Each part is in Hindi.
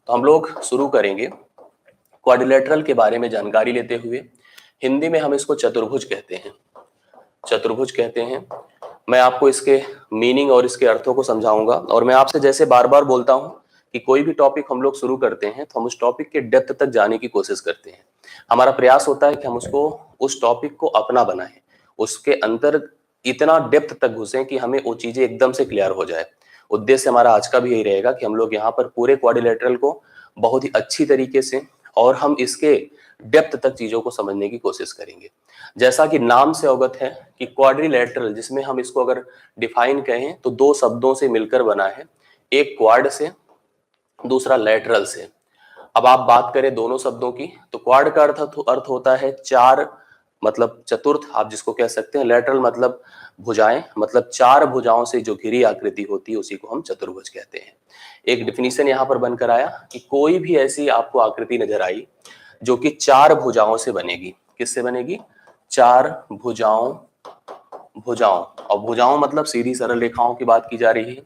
तो हम लोग शुरू करेंगे क्वाड्रिलेटरल के बारे में जानकारी लेते हुए। हिंदी में हम इसको चतुर्भुज कहते हैं, चतुर्भुज कहते हैं। मैं आपको इसके मीनिंग और इसके अर्थों को समझाऊंगा। और मैं आपसे जैसे बार बार बोलता हूं कि कोई भी टॉपिक हम लोग शुरू करते हैं तो हम उस टॉपिक के डेप्थ तक जाने की कोशिश करते हैं। हमारा प्रयास होता है कि हम उसको उस टॉपिक को अपना बनाएं, उसके अंदर इतना डेप्थ तक घुसें कि हमें वो चीजें एकदम से क्लियर हो जाए। उद्देश्य हमारा आज का भी यही रहेगा कि हम लोग यहाँ पर पूरे क्वाड्रिलेटरल को बहुत ही अच्छी तरीके से और हम इसके डेप्थ तक चीजों को समझने की कोशिश करेंगे। जैसा कि नाम से अवगत है कि क्वाड्रिलेटरल, जिसमें हम इसको अगर डिफाइन कहें तो दो शब्दों से मिलकर बना है, एक क्वाड से, दूसरा लेटरल से। अब आप बात करें दोनों शब्दों की तो क्वाड का अर्थ होता है चार, मतलब चतुर्थ आप जिसको कह सकते हैं। लेटरल मतलब भुजाएं, मतलब चार भुजाओं से जो घिरी आकृति होती है उसी को हम चतुर्भुज कहते हैं। एक डिफिनीशन यहां पर बनकर आया कि कोई भी ऐसी आपको आकृति नजर आई जो कि चार भुजाओं से बनेगी। किससे बनेगी? चार भुजाओं, भुजाओं। और भुजाओं मतलब सीधी सरल रेखाओं की बात की जा रही है,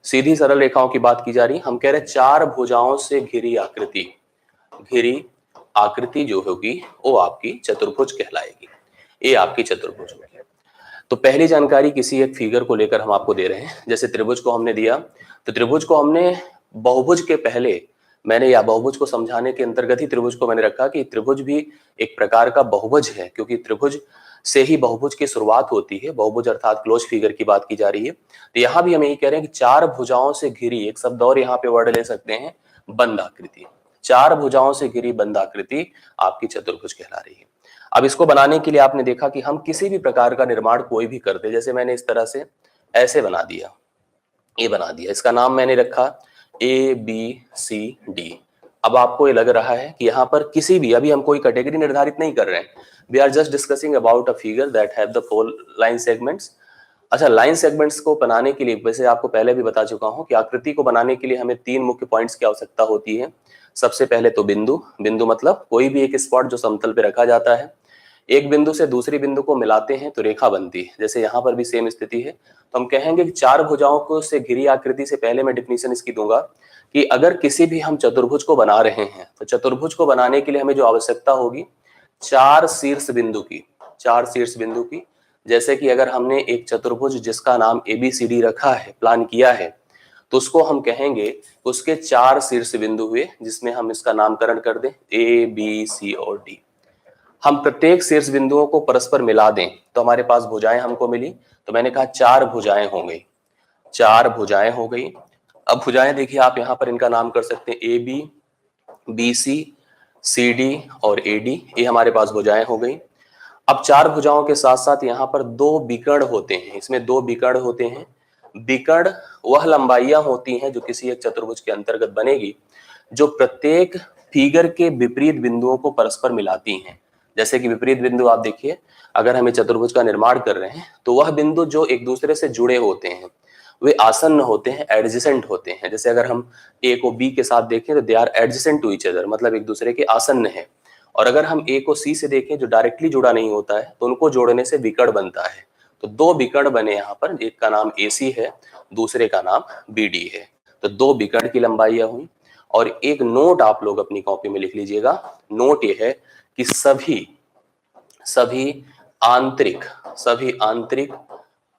सीधी सरल रेखाओं की बात की जा रही है। हम कह रहे हैं चार भुजाओं से घिरी आकृति, घिरी आकृति जो होगी वो आपकी चतुर्भुज कहलाएगी। ये आपकी चतुर्भुज होगी। तो पहली जानकारी किसी एक फिगर को लेकर हम आपको दे रहे हैं। जैसे त्रिभुज को हमने दिया तो त्रिभुज को हमने बहुभुज के पहले मैंने, या बहुभुज को समझाने के अंतर्गत ही त्रिभुज को मैंने रखा कि त्रिभुज भी एक प्रकार का बहुभुज है, क्योंकि त्रिभुज से ही बहुभुज की शुरुआत होती है। बहुभुज अर्थात क्लोज फिगर की बात की जा रही है। तो यहाँ भी हम यही कह रहे हैं कि चार भुजाओं से घिरी, एक शब्द और यहाँ पे वर्ड ले सकते हैं, बंद आकृति। चार भुजाओं से घिरी बंद आकृति आपकी चतुर्भुज कहला रही है। अब इसको बनाने के लिए आपने देखा कि हम किसी भी प्रकार का निर्माण कोई भी करते, जैसे मैंने इस तरह से ऐसे बना दिया, ये बना दिया, इसका नाम मैंने रखा ABCD। अब आपको ये लग रहा है कि यहाँ पर किसी भी, अभी हम कोई कैटेगरी निर्धारित नहीं कर रहे हैं, we are just discussing about a figure that have the four line segments. अच्छा, लाइन सेगमेंट्स को बनाने के लिए, वैसे आपको पहले भी बता चुका हूं कि आकृति को बनाने के लिए हमें तीन मुख्य पॉइंट्स की आवश्यकता होती है। सबसे पहले तो बिंदु, बिंदु मतलब कोई भी एक स्पॉट जो समतल पे रखा जाता है। एक बिंदु से दूसरी बिंदु को मिलाते हैं तो रेखा बनती है। जैसे यहाँ पर भी सेम स्थिति है। तो हम कहेंगे कि चार भुजाओं को से घिरी आकृति से पहले मैं डिफिनीशन इसकी दूंगा कि अगर किसी भी हम चतुर्भुज को बना रहे हैं तो चतुर्भुज को बनाने के लिए हमें जो आवश्यकता होगी चार शीर्ष बिंदु की, चार शीर्ष बिंदु की। जैसे कि अगर हमने एक चतुर्भुज जिसका नाम ABCD रखा है, प्लान किया है, तो उसको हम कहेंगे उसके चार शीर्ष बिंदु हुए, जिसमें हम इसका नामकरण कर दें A, B, C और D। हम प्रत्येक शीर्ष बिंदुओं को परस्पर मिला दें तो हमारे पास भुजाएं हमको मिली। तो मैंने कहा चार भुजाएं हो गई, चार भुजाएं हो गई। अब भुजाएं देखिए आप यहाँ पर इनका नाम कर सकते हैं AB, BC, CD और AD। ये हमारे पास भुजाएं हो गई। अब चार भुजाओं के साथ साथ यहाँ पर दो विकर्ण होते हैं, इसमें दो विकर्ण होते हैं। विकर्ण वह लंबाइयां होती हैं जो किसी एक चतुर्भुज के अंतर्गत बनेगी, जो प्रत्येक फिगर के विपरीत बिंदुओं को परस्पर मिलाती हैं। जैसे कि विपरीत बिंदु आप देखिए, अगर हमें चतुर्भुज का निर्माण कर रहे हैं तो वह बिंदु जो एक दूसरे से जुड़े होते हैं वे आसन्न होते हैं, एडजेसेंट होते हैं। जैसे अगर हम A को B के साथ देखें तो they are adjacent to each other, मतलब एक दूसरे के आसन्न है। और अगर हम A को C से देखें जो डायरेक्टली जुड़ा नहीं होता है तो उनको जोड़ने से विकर्ण बनता है। तो दो विकर्ण बने यहाँ पर, एक का नाम AC है, दूसरे का नाम BD है। तो दो विकर्ण की लंबाइयां हुई। और एक नोट आप लोग अपनी कॉपी में लिख लीजिएगा। नोट ये है कि सभी आंतरिक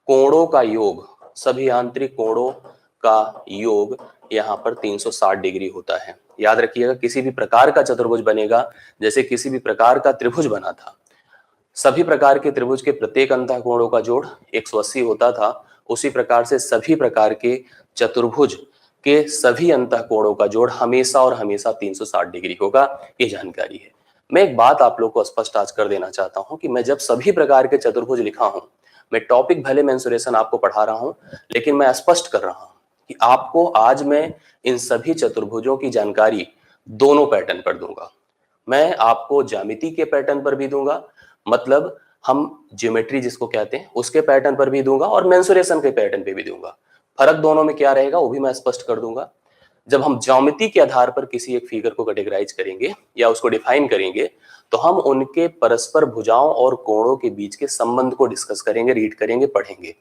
कोणों का योग, सभी आंतरिक कोणों का योग यहाँ पर 360 डिग्री होता है। याद रखिएगा, किसी भी प्रकार का चतुर्भुज बनेगा, जैसे किसी भी प्रकार का त्रिभुज बना था, सभी प्रकार के त्रिभुज के प्रत्येक अंतःकोणों का जोड़ 180 होता था, उसी प्रकार से सभी प्रकार के चतुर्भुज के सभी अंतःकोणों का जोड़ हमेशा और हमेशा 360 डिग्री होगा। ये जानकारी है। मैं एक बात आप लोग को स्पष्ट आज कर देना चाहता हूं कि मैं जब सभी प्रकार के चतुर्भुज लिखा हूं, मैं टॉपिक भले मेंसुरेशन आपको पढ़ा रहा हूं, लेकिन मैं स्पष्ट कर रहा हूं कि आपको आज मैं इन सभी चतुर्भुजों की जानकारी दोनों पैटर्न पर दूंगा। मैं आपको ज्यामिति के पैटर्न पर भी दूंगा, मतलब हम ज्योमेट्री जिसको कहते हैं उसके पैटर्न पर भी दूंगा, और मेंसुरेशन के पैटर्न पे भी दूंगा। फर्क दोनों में क्या रहेगा वो भी मैं स्पष्ट कर दूंगा। जब हम ज्योमेट्री के आधार पर किसी एक फिगर को कैटेगराइज करेंगे या उसको डिफाइन करेंगे तो हम उनके परस्पर भुजाओं और कोणों के बीच के संबंध को डिस्कस करेंगे, रीड करेंगे, पढ़ेंगे।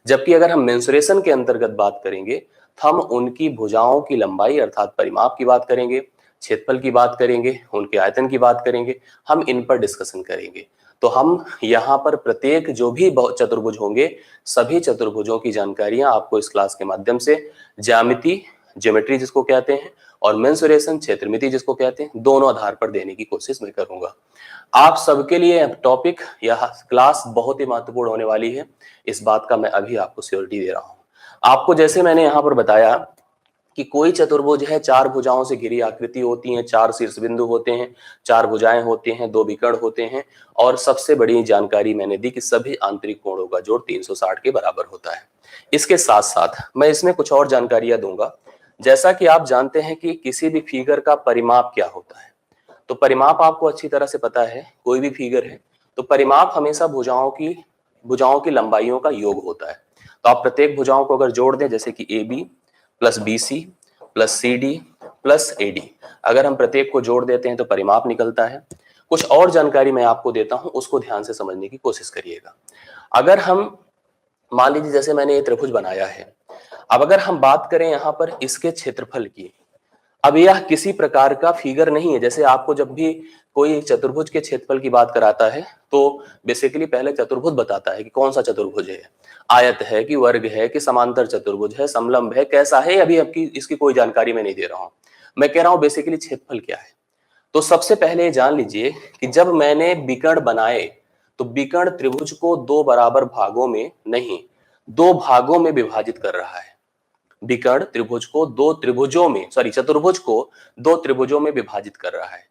जबकि अगर हम मेंसुरेशन के अंतर्गत बात करेंगे हम उनकी भुजाओं की लंबाई अर्थात परिमाप की बात करेंगे, क्षेत्रफल की बात करेंगे, उनके आयतन की बात करेंगे, हम इन पर डिस्कशन करेंगे। तो हम यहाँ पर प्रत्येक जो भी चतुर्भुज होंगे, सभी चतुर्भुजों की जानकारियां आपको इस क्लास के माध्यम से ज्यामिति, ज्योमेट्री जिसको कहते हैं, और मेंसुरेशन, क्षेत्रमिति जिसको कहते हैं, दोनों आधार पर देने की कोशिश मैं करूंगा। आप सबके लिए टॉपिक यह क्लास बहुत ही महत्वपूर्ण होने वाली है, इस बात का मैं अभी आपको श्योरिटी दे रहा हूं। आपको जैसे मैंने यहाँ पर बताया कि कोई चतुर्भुज है, चार भुजाओं से घिरी आकृति होती है, चार शीर्ष बिंदु होते हैं, चार भुजाएं होती हैं, दो विकर्ण होते हैं, और सबसे बड़ी जानकारी मैंने दी कि सभी आंतरिक कोणों का जोड़ 360 के बराबर होता है। इसके साथ साथ मैं इसमें कुछ और जानकारियां दूंगा। जैसा कि आप जानते हैं कि किसी भी फिगर का परिमाप क्या होता है, तो परिमाप आपको अच्छी तरह से पता है। कोई भी फिगर है तो परिमाप हमेशा भुजाओं की लंबाइयों का योग होता है। तो आप प्रत्येक भुजाओं को अगर जोड़ दें, जैसे कि A B plus B C plus C D plus A D, अगर हम प्रत्येक को जोड़ देते हैं तो परिमाप निकलता है। कुछ और जानकारी मैं आपको देता हूं, उसको ध्यान से समझने की कोशिश करिएगा। अगर हम मान लीजिए जैसे मैंने ये त्रिभुज बनाया है, अब अगर हम बात करें यहाँ पर इसके क्षेत्रफल की, अब यह किसी प्रकार का फिगर नहीं है। जैसे आपको जब भी कोई चतुर्भुज के क्षेत्रफल की बात कराता है तो बेसिकली पहले चतुर्भुज बताता है कि कौन सा चतुर्भुज है, आयत है कि वर्ग है कि समांतर चतुर्भुज है, समलंब है, कैसा है, अभी आपकी इसकी कोई जानकारी मैं नहीं दे रहा हूं। मैं कह रहा हूं बेसिकली क्षेत्रफल क्या है। तो सबसे पहले जान लीजिए कि जब मैंने विकर्ण बनाए तो विकर्ण त्रिभुज को दो बराबर भागों में नहीं, दो भागों में विभाजित कर रहा है। विकर्ण त्रिभुज को दो त्रिभुजों में, चतुर्भुज को दो त्रिभुजों में विभाजित कर रहा है।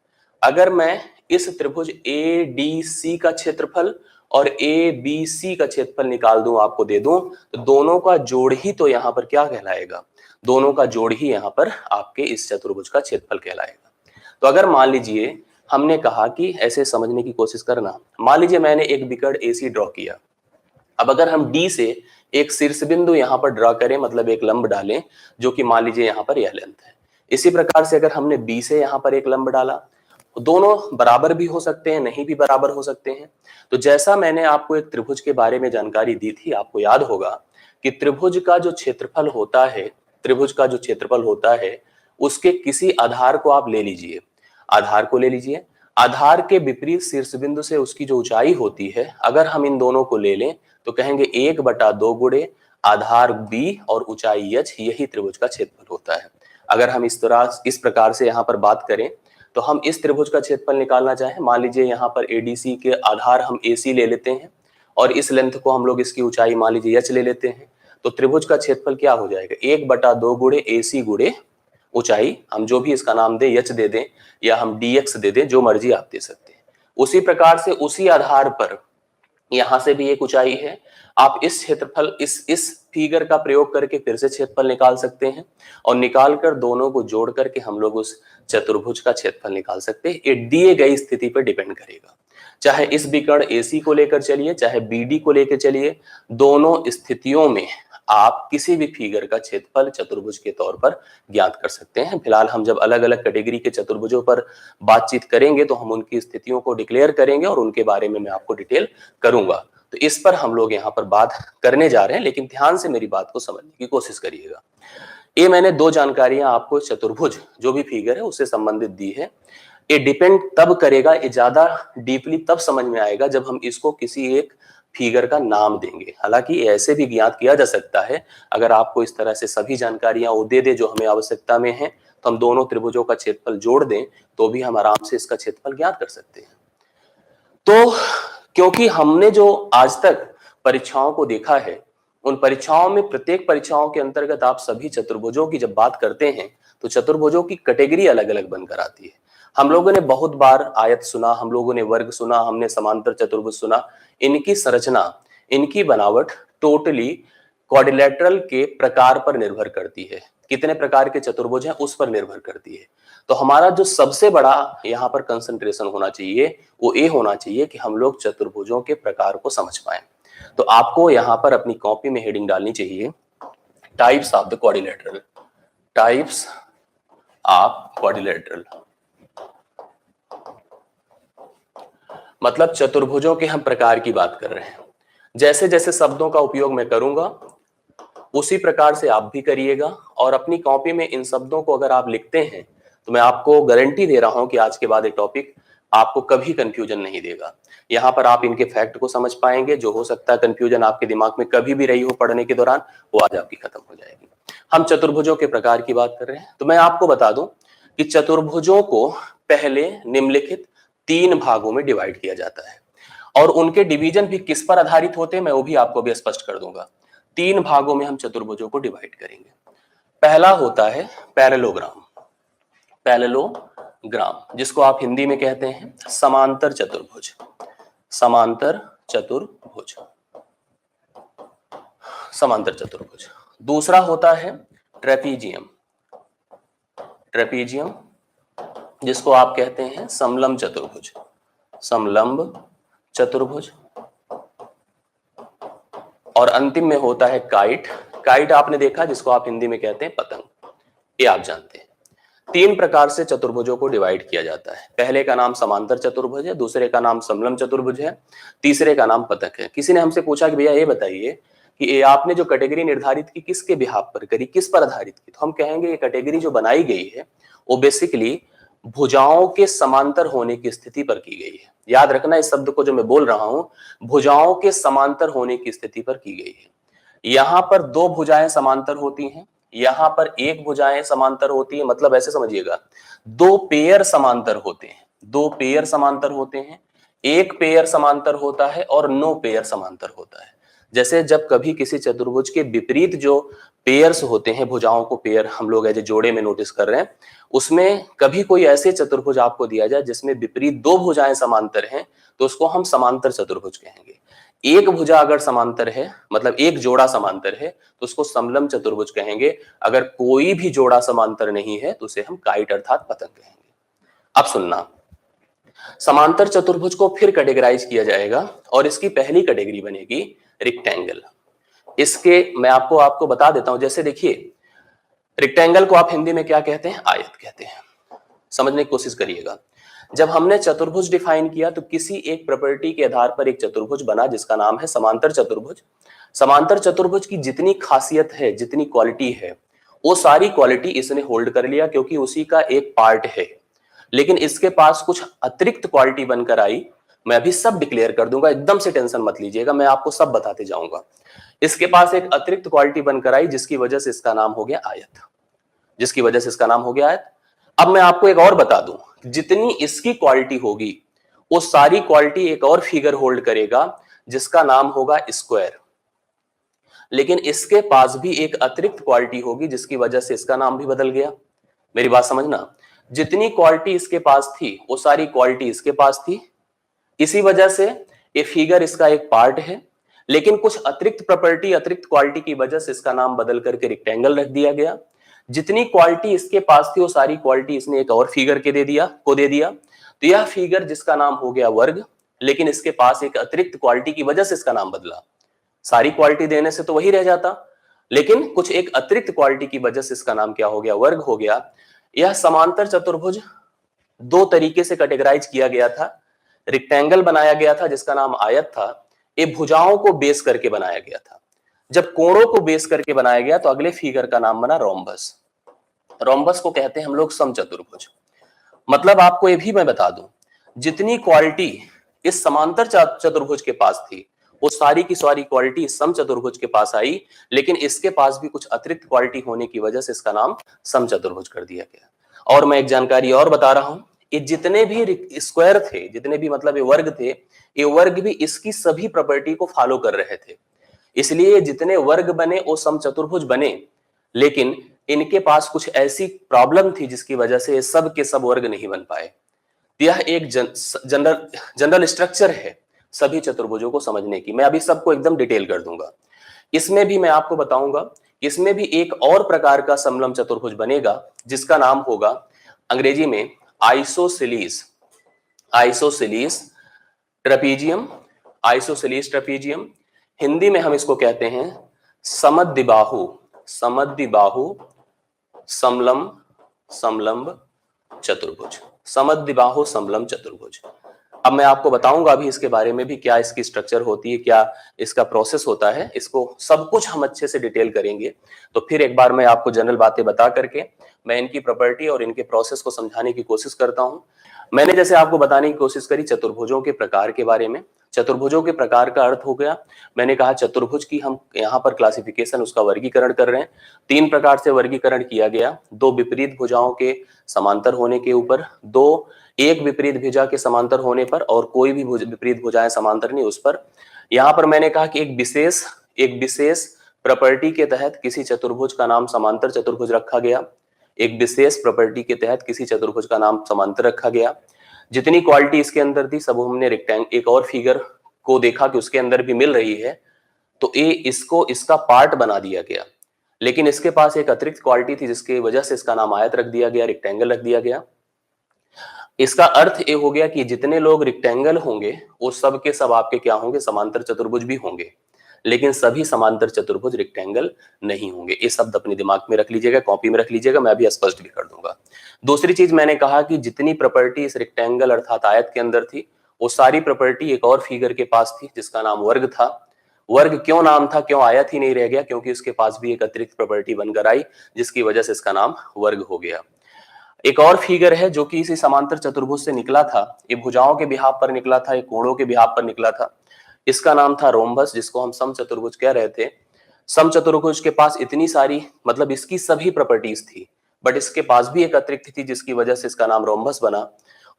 अगर मैं इस त्रिभुज ए डी सी का क्षेत्रफल और ए बी सी का क्षेत्रफल निकाल दूं, आपको दे दूं, तो दोनों का जोड़ ही तो यहाँ पर क्या कहलाएगा, दोनों का जोड़ ही यहाँ पर आपके इस चतुर्भुज का क्षेत्रफल कहलाएगा। तो अगर मान लीजिए हमने कहा कि ऐसे समझने की कोशिश करना, मान लीजिए मैंने एक विकर्ण एसी ड्रॉ किया। अब अगर हम डी से एक शीर्ष बिंदु यहाँ पर ड्रॉ करें, मतलब एक लंब डालें, जो कि मान लीजिए यहाँ पर यह लेंथ है। इसी प्रकार से अगर हमने बी से यहाँ पर एक लंब डाला, तो दोनों बराबर भी हो सकते हैं, नहीं भी बराबर हो सकते हैं। तो जैसा मैंने आपको एक त्रिभुज के बारे में जानकारी दी थी, आपको याद होगा कि त्रिभुज का जो क्षेत्रफल होता है, त्रिभुज का जो क्षेत्रफल होता है, उसके किसी आधार को आप ले लीजिए, आधार को ले लीजिए, आधार के विपरीत शीर्ष बिंदु से उसकी जो ऊंचाई होती है, अगर हम इन दोनों को ले लें तो कहेंगे 1/2 गुणे आधार बी और ऊंचाई एच, यही त्रिभुज का क्षेत्रफल होता है। अगर हम इस प्रकार से यहाँ पर बात करें तो हम इस त्रिभुज का क्षेत्रफल निकालना चाहें, मान लीजिए यहाँ पर एडीसी के आधार हम एसी ले लेते हैं और इस लेंथ को हम लोग इसकी ऊंचाई मान लीजिए एच ले लेते हैं, तो त्रिभुज का क्षेत्रफल क्या हो जाएगा, 1/2 गुणे एसी गुणे ऊंचाई, हम जो भी इसका नाम दें, एच दे दें या हम डीएक्स दे दें, जो मर्जी आप दे सकते हैं। उसी प्रकार से उसी आधार पर यहां से भी एक ऊंचाई है, आप इस क्षेत्रफल इस फिगर का प्रयोग करके फिर से क्षेत्रफल निकाल सकते हैं और निकाल कर दोनों को जोड़ करके हम लोग उस चतुर्भुज का क्षेत्रफल निकाल सकते हैं। ये दिए गई स्थिति पर डिपेंड करेगा, चाहे इस विकर्ण एसी को लेकर चलिए, चाहे बीडी को लेकर चलिए, दोनों स्थितियों में आप किसी भी फिगर का क्षेत्रफल चतुर्भुज के तौर पर ज्ञात कर सकते हैं। फिलहाल हम जब अलग अलग कैटेगरी के चतुर्भुजों पर बातचीत करेंगे तो हम उनकी स्थितियों को डिक्लेयर करेंगे और उनके बारे में मैं आपको डिटेल करूंगा। तो इस पर हम लोग यहाँ पर बात करने जा रहे हैं, लेकिन ध्यान से मेरी बात को समझने की कोशिश करिएगा। ये मैंने दो जानकारियां आपको चतुर्भुज जो भी फिगर है उससे संबंधित दी है। ये डिपेंड तब करेगा, ये ज्यादा डीपली तब समझ में आएगा जब हम इसको किसी एक फिगर का नाम देंगे। हालांकि ऐसे भी ज्ञात किया जा सकता है, अगर आपको इस तरह से सभी जानकारियां वो दे दे जो हमें आवश्यकता में है, तो हम दोनों त्रिभुजों का क्षेत्रफल जोड़ दें तो भी हम आराम से इसका क्षेत्रफल ज्ञात कर सकते हैं। तो क्योंकि हमने जो आज तक परीक्षाओं को देखा है, उन परीक्षाओं में प्रत्येक परीक्षाओं के अंतर्गत आप सभी चतुर्भुजों की जब बात करते हैं तो चतुर्भुजों की कैटेगरी अलग अलग बनकर आती है। हम लोगों ने बहुत बार आयत सुना, हम लोगों ने वर्ग सुना, हमने समांतर चतुर्भुज सुना। इनकी संरचना, इनकी बनावट टोटली क्वाड्रिलेटरल के प्रकार पर निर्भर करती है, कितने प्रकार के चतुर्भुज हैं उस पर निर्भर करती है। तो हमारा जो सबसे बड़ा यहाँ पर कंसंट्रेशन होना चाहिए वो ये होना चाहिए कि हम लोग चतुर्भुजों के प्रकार को समझ पाए। तो आपको यहाँ पर अपनी कॉपी में हेडिंग डालनी चाहिए, types of the quadrilateral, types of quadrilateral, मतलब चतुर्भुजों के हम प्रकार की बात कर रहे हैं। जैसे जैसे शब्दों का उपयोग मैं करूंगा उसी प्रकार से आप भी करिएगा और अपनी कॉपी में इन शब्दों को अगर आप लिखते हैं तो मैं आपको गारंटी दे रहा हूं कि आज के बाद ये टॉपिक आपको कभी कंफ्यूजन नहीं देगा। यहाँ पर आप इनके फैक्ट को समझ पाएंगे, जो हो सकता है कंफ्यूजन आपके दिमाग में कभी भी रही हो पढ़ने के दौरान, वो आज आपकी खत्म हो जाएगी। हम चतुर्भुजों के प्रकार की बात कर रहे हैं, तो मैं आपको बता दूं कि चतुर्भुजों को पहले निम्नलिखित 3 भागों में डिवाइड किया जाता है और उनके डिवीजन भी किस पर आधारित होते हैं मैं वो भी आपको भी स्पष्ट कर दूंगा। 3 भागों में हम चतुर्भुजों को डिवाइड करेंगे। पहला होता है पैरेललोग्राम, पैरेललोग्राम जिसको आप हिंदी में कहते हैं समांतर चतुर्भुज, समांतर चतुर्भुज, समांतर चतुर्भुज। दूसरा होता है ट्रेपीजियम, ट्रेपीजियम जिसको आप कहते हैं समलंब चतुर्भुज, समलंब चतुर्भुज। और अंतिम में होता है काइट, काइट आपने देखा जिसको आप हिंदी में कहते हैं पतंग, ये आप जानते हैं। 3 प्रकार से चतुर्भुजों को डिवाइड किया जाता है। पहले का नाम समांतर चतुर्भुज है, दूसरे का नाम समलंब चतुर्भुज है, तीसरे का नाम पतंग है। किसी ने हमसे पूछा कि भैया ये बताइए कि ये आपने जो कैटेगरी निर्धारित की किसके बिहाफ पर करी, किस पर आधारित की, तो हम कहेंगे ये कैटेगरी जो बनाई गई है वो बेसिकली भुजाओं के समांतर होने की स्थिति पर की गई है। याद रखना इस शब्द को जो मैं बोल रहा हूं, भुजाओं के समांतर होने की स्थिति पर की गई है। यहां पर 2 भुजाएं समांतर होती हैं, यहां पर 1 भुजाएं समांतर होती है, मतलब ऐसे समझिएगा 2 पेयर समांतर होते हैं, 2 पेयर समांतर होते हैं, 1 पेयर समांतर होता है और 9 पेयर समांतर होता है। जैसे जब कभी किसी चतुर्भुज के विपरीत जो पेयर्स होते हैं, भुजाओं को पेयर हम लोग ऐसे जोड़े में नोटिस कर रहे हैं, उसमें कभी कोई ऐसे चतुर्भुज आपको दिया जाए जिसमें विपरीत 2 भुजाएं समांतर हैं तो उसको हम समांतर चतुर्भुज कहेंगे। एक भुजा अगर समांतर है मतलब एक जोड़ा समांतर है तो उसको समलंब चतुर्भुज कहेंगे। अगर कोई भी जोड़ा समांतर नहीं है तो उसे हम काइट अर्थात पतंग कहेंगे। अब सुनना, समांतर चतुर्भुज को फिर कैटेगराइज किया जाएगा और इसकी पहली कैटेगरी बनेगी रेक्टेंगल। इसके मैं आपको बता देता हूं। जैसे देखिए, रेक्टेंगल को आप हिंदी में क्या कहते हैं? आयत कहते हैं। समझने की कोशिश करिएगा। जब हमने चतुर्भुज डिफाइन किया तो किसी एक प्रॉपर्टी के आधार पर एक चतुर्भुज बना जिसका नाम है समांतर चतुर्भुज। समांतर चतुर्भुज की जितनी खासियत है, जितनी क्वालिटी है, वो सारी क्वालिटी इसने होल्ड कर लिया क्योंकि उसी का एक पार्ट है। लेकिन इसके पास कुछ अतिरिक्त क्वालिटी बनकर आई, मैं अभी सब डिक्लेयर कर दूंगा, एकदम से टेंशन मत लीजिएगा, मैं आपको सब बताते जाऊंगा। इसके पास एक अतिरिक्त क्वालिटी बनकर आई जिसकी वजह से इसका नाम हो गया आयत, जिसकी वजह से इसका नाम हो गया आयत। अब मैं आपको एक और बता दूं, जितनी इसकी क्वालिटी होगी वो सारी क्वालिटी एक और फिगर होल्ड करेगा जिसका नाम होगा स्क्वायर। लेकिन इसके पास भी एक अतिरिक्त क्वालिटी होगी जिसकी वजह से इसका नाम भी बदल गया। मेरी बात समझना, जितनी क्वालिटी इसके पास थी वो सारी क्वालिटी इसके पास थी, इसी वजह से ये फिगर इसका एक पार्ट है। लेकिन कुछ अतिरिक्त प्रॉपर्टी, अतिरिक्त क्वालिटी की वजह से इसका नाम बदल करके रेक्टेंगल रख दिया गया। जितनी क्वालिटी इसके पास थी वो सारी क्वालिटी इसने एक और फिगर के दे दिया। तो यह फिगर जिसका नाम हो गया वर्ग, लेकिन इसके पास एक अतिरिक्त क्वालिटी की वजह से इसका नाम बदला। सारी क्वालिटी देने से तो वही रह जाता, लेकिन कुछ एक अतिरिक्त क्वालिटी की वजह से इसका नाम क्या हो गया? वर्ग हो गया। यह समांतर चतुर्भुज 2 तरीके से कैटेगराइज किया गया था। रेक्टेंगल बनाया गया था जिसका नाम आयत था, ये भुजाओं को बेस करके बनाया गया था। जब कोणों को बेस करके बनाया गया तो अगले फिगर का नाम बना रोम्बस। रोम्बस को कहते हैं हम लोग समचतुर्भुज। मतलब आपको ये भी मैं बता दूं, जितनी क्वालिटी इस समांतर चतुर्भुज के पास थी वो सारी की सारी क्वालिटी इस समचतुर्भुज के पास आई, लेकिन इसके पास भी कुछ अतिरिक्त क्वालिटी होने की वजह से इसका नाम समचतुर्भुज कर दिया गया। और मैं एक जानकारी और बता रहा हूं, ये जितने भी स्क्वायर थे, जितने भी मतलब ये वर्ग थे, ये वर्ग भी इसकी सभी प्रॉपर्टी को फॉलो कर रहे थे। इसलिए जितने वर्ग बने वो समचतुर्भुज बने, लेकिन इनके पास कुछ ऐसी प्रॉब्लम थी जिसकी वजह से ये सब के सब वर्ग नहीं बन पाए। यह एक जनरल स्ट्रक्चर है सभी चतुर्भुजों को समझने की। मैं अभी सबको एकदम डिटेल कर दूंगा। इसमें भी मैं आपको बताऊंगा, इसमें भी एक और प्रकार का समलंब चतुर्भुज बनेगा जिसका नाम होगा अंग्रेजी में आइसोसेलीस, आइसोसेलीस ट्रेपीजियम, आइसोसेलीस ट्रेपीजियम। हिंदी में हम इसको कहते हैं समद्विबाहु, समद्विबाहु समलंब चतुर्भुज, समद्विबाहु समलंब चतुर्भुज। अब मैं आपको बताऊंगा अभी इसके बारे में भी, क्या इसकी स्ट्रक्चर होती है, क्या इसका प्रोसेस होता है, इसको सब कुछ हम अच्छे से डिटेल करेंगे। तो फिर एक बार मैं आपको जनरल बातें बता करके मैं इनकी प्रॉपर्टी और इनके प्रोसेस को समझाने की कोशिश करता हूं। मैंने जैसे आपको बताने की कोशिश करी चतुर्भुजों के प्रकार के बारे में। चतुर्भुजों के प्रकार का अर्थ हो गया, मैंने कहा चतुर्भुज की हम यहाँ पर क्लासिफिकेशन, उसका वर्गीकरण कर रहे हैं। 3 प्रकार से वर्गीकरण किया गया, 2 विपरीत भुजाओं के समांतर होने के ऊपर, 2 एक विपरीत भुजा के समांतर होने पर, और कोई भी विपरीत भुजाएं समांतर नहीं उस पर। यहां पर मैंने कहा कि एक विशेष प्रॉपर्टी के तहत किसी चतुर्भुज का नाम समांतर चतुर्भुज रखा गया। एक विशेष प्रॉपर्टी के तहत किसी चतुर्भुज का नाम समांतर रखा गया। जितनी क्वालिटी इसके अंदर थी सब हमने रेक्टेंगल, एक और फिगर को देखा कि उसके अंदर भी मिल रही है, तो ये इसको इसका पार्ट बना दिया गया। लेकिन इसके पास एक अतिरिक्त क्वालिटी थी जिसकी वजह से इसका नाम आयत रख दिया गया, रेक्टेंगल रख दिया गया। इसका अर्थ ये हो गया कि जितने लोग रेक्टेंगल होंगे वो सब के सब आपके क्या होंगे, समांतर चतुर्भुज भी होंगे, लेकिन सभी समांतर चतुर्भुज रेक्टेंगल नहीं होंगे। ये शब्द अपने दिमाग में रख लीजिएगा, कॉपी में रख लीजिएगा, मैं अभी स्पष्ट भी कर दूंगा। दूसरी चीज मैंने कहा कि जितनी प्रॉपर्टी इस रेक्टेंगल अर्थात आयत के अंदर थी वो सारी प्रॉपर्टी एक और फिगर के पास थी जिसका नाम वर्ग था। वर्ग क्यों नाम था, क्यों आयत ही नहीं रह गया, क्योंकि उसके पास भी एक अतिरिक्त प्रॉपर्टी बनकर आई जिसकी वजह से इसका नाम वर्ग हो गया। एक और फिगर है जो कि इसी समांतर चतुर्भुज से निकला था, ये भुजाओं के बिहाफ पर निकला था, ये कोणों के बिहाफ पर निकला था। इसका नाम था रोम्बस, जिसको हम समचतुर्भुज कह रहे थे। समचतुर्भुज के पास इतनी सारी, मतलब इसकी सभी प्रॉपर्टीज थी, बट इसके पास भी एक अतिरिक्त थी जिसकी वजह से इसका नाम रोम्बस बना।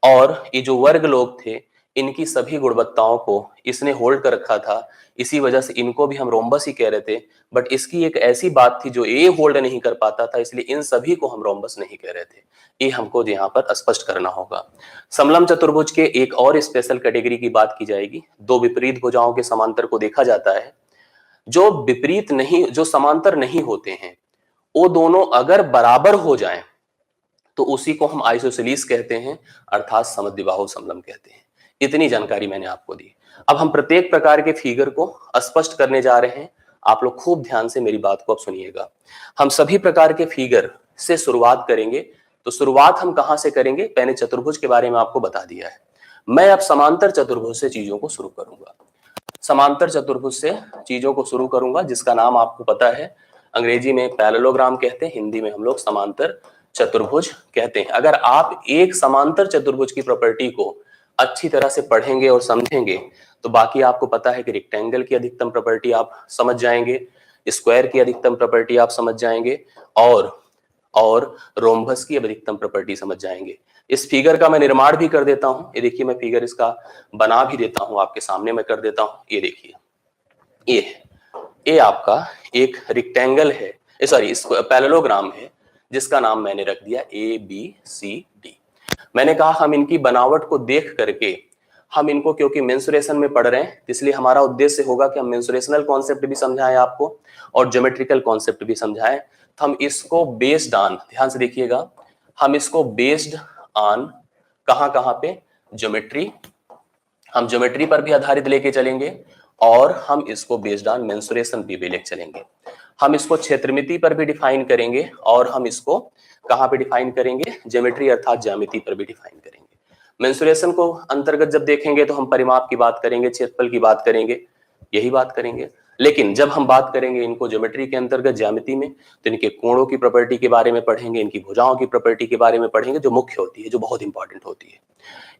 और ये जो वर्ग लोग थे इनकी सभी गुणवत्ताओं को इसने होल्ड कर रखा था, इसी वजह से इनको भी हम रोम्बस ही कह रहे थे। बट इसकी एक ऐसी बात थी जो ये होल्ड नहीं कर पाता था, इसलिए इन सभी को हम रोम्बस नहीं कह रहे थे। ये हमको यहाँ पर स्पष्ट करना होगा। समलम चतुर्भुज के एक और स्पेशल कैटेगरी की बात की जाएगी। 2 विपरीत भुजाओं के समांतर को देखा जाता है। जो विपरीत नहीं, जो समांतर नहीं होते हैं, वो दोनों अगर बराबर हो जाएं तो उसी को हम आइसोसेलीस कहते हैं, अर्थात समद्विबाहु समलम कहते हैं। इतनी जानकारी मैंने आपको दी। अब हम प्रत्येक प्रकार के फिगर को स्पष्ट करने जा रहे हैं। आप लोग खूब ध्यान से मेरी बात को अब सुनिएगा। हम सभी प्रकार के फिगर से शुरुआत करेंगे। तो शुरुआत हम कहां से करेंगे, मैंने चतुर्भुज के बारे में आपको बता दिया है। मैं अब समांतर चतुर्भुज से चीजों को शुरू करूंगा। समांतर चतुर्भुज से चीजों को शुरू करूंगा जिसका नाम आपको पता है, अंग्रेजी में पैरेललोग्राम कहते हैं, हिंदी में हम लोग समांतर चतुर्भुज कहते हैं। अगर आप एक समांतर चतुर्भुज की प्रॉपर्टी को अच्छी तरह से पढ़ेंगे और समझेंगे तो बाकी आपको पता है कि रेक्टेंगल की अधिकतम प्रॉपर्टी आप समझ जाएंगे, स्क्वायर की अधिकतम प्रॉपर्टी आप समझ जाएंगे, और रोम्बस की अधिकतम प्रॉपर्टी समझ जाएंगे। इस फिगर का मैं निर्माण भी कर देता हूं। ये देखिए, मैं फिगर इसका बना भी देता हूं, आपके सामने मैं कर देता हूं। ये देखिए, ये आपका एक रेक्टेंगल है, सॉरी पैरेललोग्राम है जिसका नाम मैंने रख दिया ABCD। मैंने कहा हम इनकी बनावट को देख करके, हम इनको क्योंकि मेंसुरेशन में पढ़ रहे हैं इसलिए हमारा उद्देश्य होगा कि हम मेंसुरेशनल कॉन्सेप्ट भी समझाएं आपको और ज्योमेट्रिकल कॉन्सेप्ट भी समझाएं। तो हम इसको बेस्ड ऑन, ध्यान से देखिएगा, हम इसको बेस्ड ऑन कहां पे, ज्योमेट्री, हम ज्योमेट्री पर भी आधारित लेके चलेंगे और हम इसको बेस्ड ऑन मेंसुरेशन भी लेके चलेंगे। हम इसको क्षेत्रमिति पर भी डिफाइन करेंगे और हम इसको कहां पे डिफाइन करेंगे, ज्योमेट्री अर्थात ज्यामिति पर भी डिफाइन करेंगे। मेंसुरेशन को अंतर्गत जब देखेंगे तो हम परिमाप की बात करेंगे, क्षेत्रफल की बात करेंगे, यही बात करेंगे। लेकिन जब हम बात करेंगे इनको ज्योमेट्री के अंतर्गत ज्यामिति में, तो इनके कोणों की प्रॉपर्टी के बारे में पढ़ेंगे, इनकी भुजाओं की प्रॉपर्टी के बारे में पढ़ेंगे, जो मुख्य होती है, जो बहुत इंपॉर्टेंट होती है।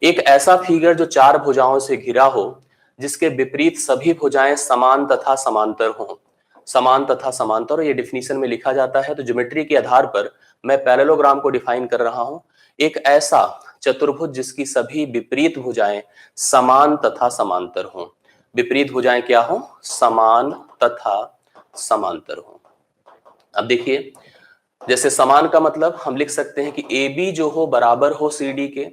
एक ऐसा फिगर जो 4 भुजाओं से घिरा हो, जिसके विपरीत सभी भुजाएं समान तथा समांतर हों, समान तथा समांतर, ये डिफिनीशन में लिखा जाता है। तो ज्योमेट्री के आधार पर मैं पैरेललोग्राम को डिफाइन कर रहा हूं, एक ऐसा चतुर्भुज जिसकी सभी विपरीत भुजाएं समान तथा समांतर हों। विपरीत भुजाएं क्या हो, समान तथा समांतर हों। अब देखिए, जैसे समान का मतलब हम लिख सकते हैं कि AB जो हो बराबर हो CD के,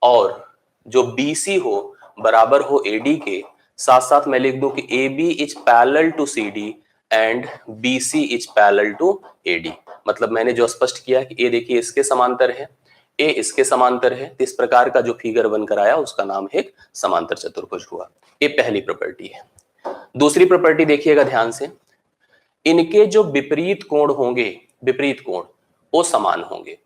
और जो BC हो बराबर हो AD के। साथ साथ मैं लिख दूं कि AB is parallel to CD and BC is parallel to AD। मतलब मैंने जो स्पष्ट किया कि ये देखिए इसके समांतर है, ए इसके समांतर है, तो इस प्रकार का जो फिगर बनकर आया उसका नाम है समांतर चतुर्भुज हुआ। ये पहली प्रॉपर्टी है। दूसरी प्रॉपर्टी देखिएगा ध्यान से, इनके जो विपरीत कोण होंगे, विपरीत कोण वो समान होंगे।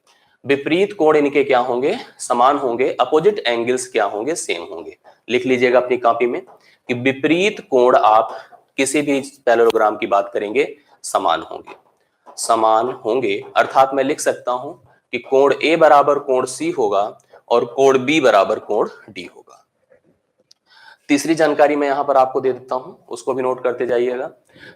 विपरीत कोण इनके क्या होंगे, समान होंगे। अपोजिट एंगल्स क्या होंगे, सेम होंगे। लिख लीजिएगा अपनी कॉपी में कि विपरीत कोण आप किसी भी पैरेललोग्राम की बात करेंगे समान होंगे, समान होंगे। अर्थात मैं लिख सकता हूं कि कोण ए बराबर कोण सी होगा और कोण बी बराबर कोण डी होगा। तीसरी जानकारी मैं यहां पर आपको दे देता हूं, उसको भी नोट करते जाइएगा।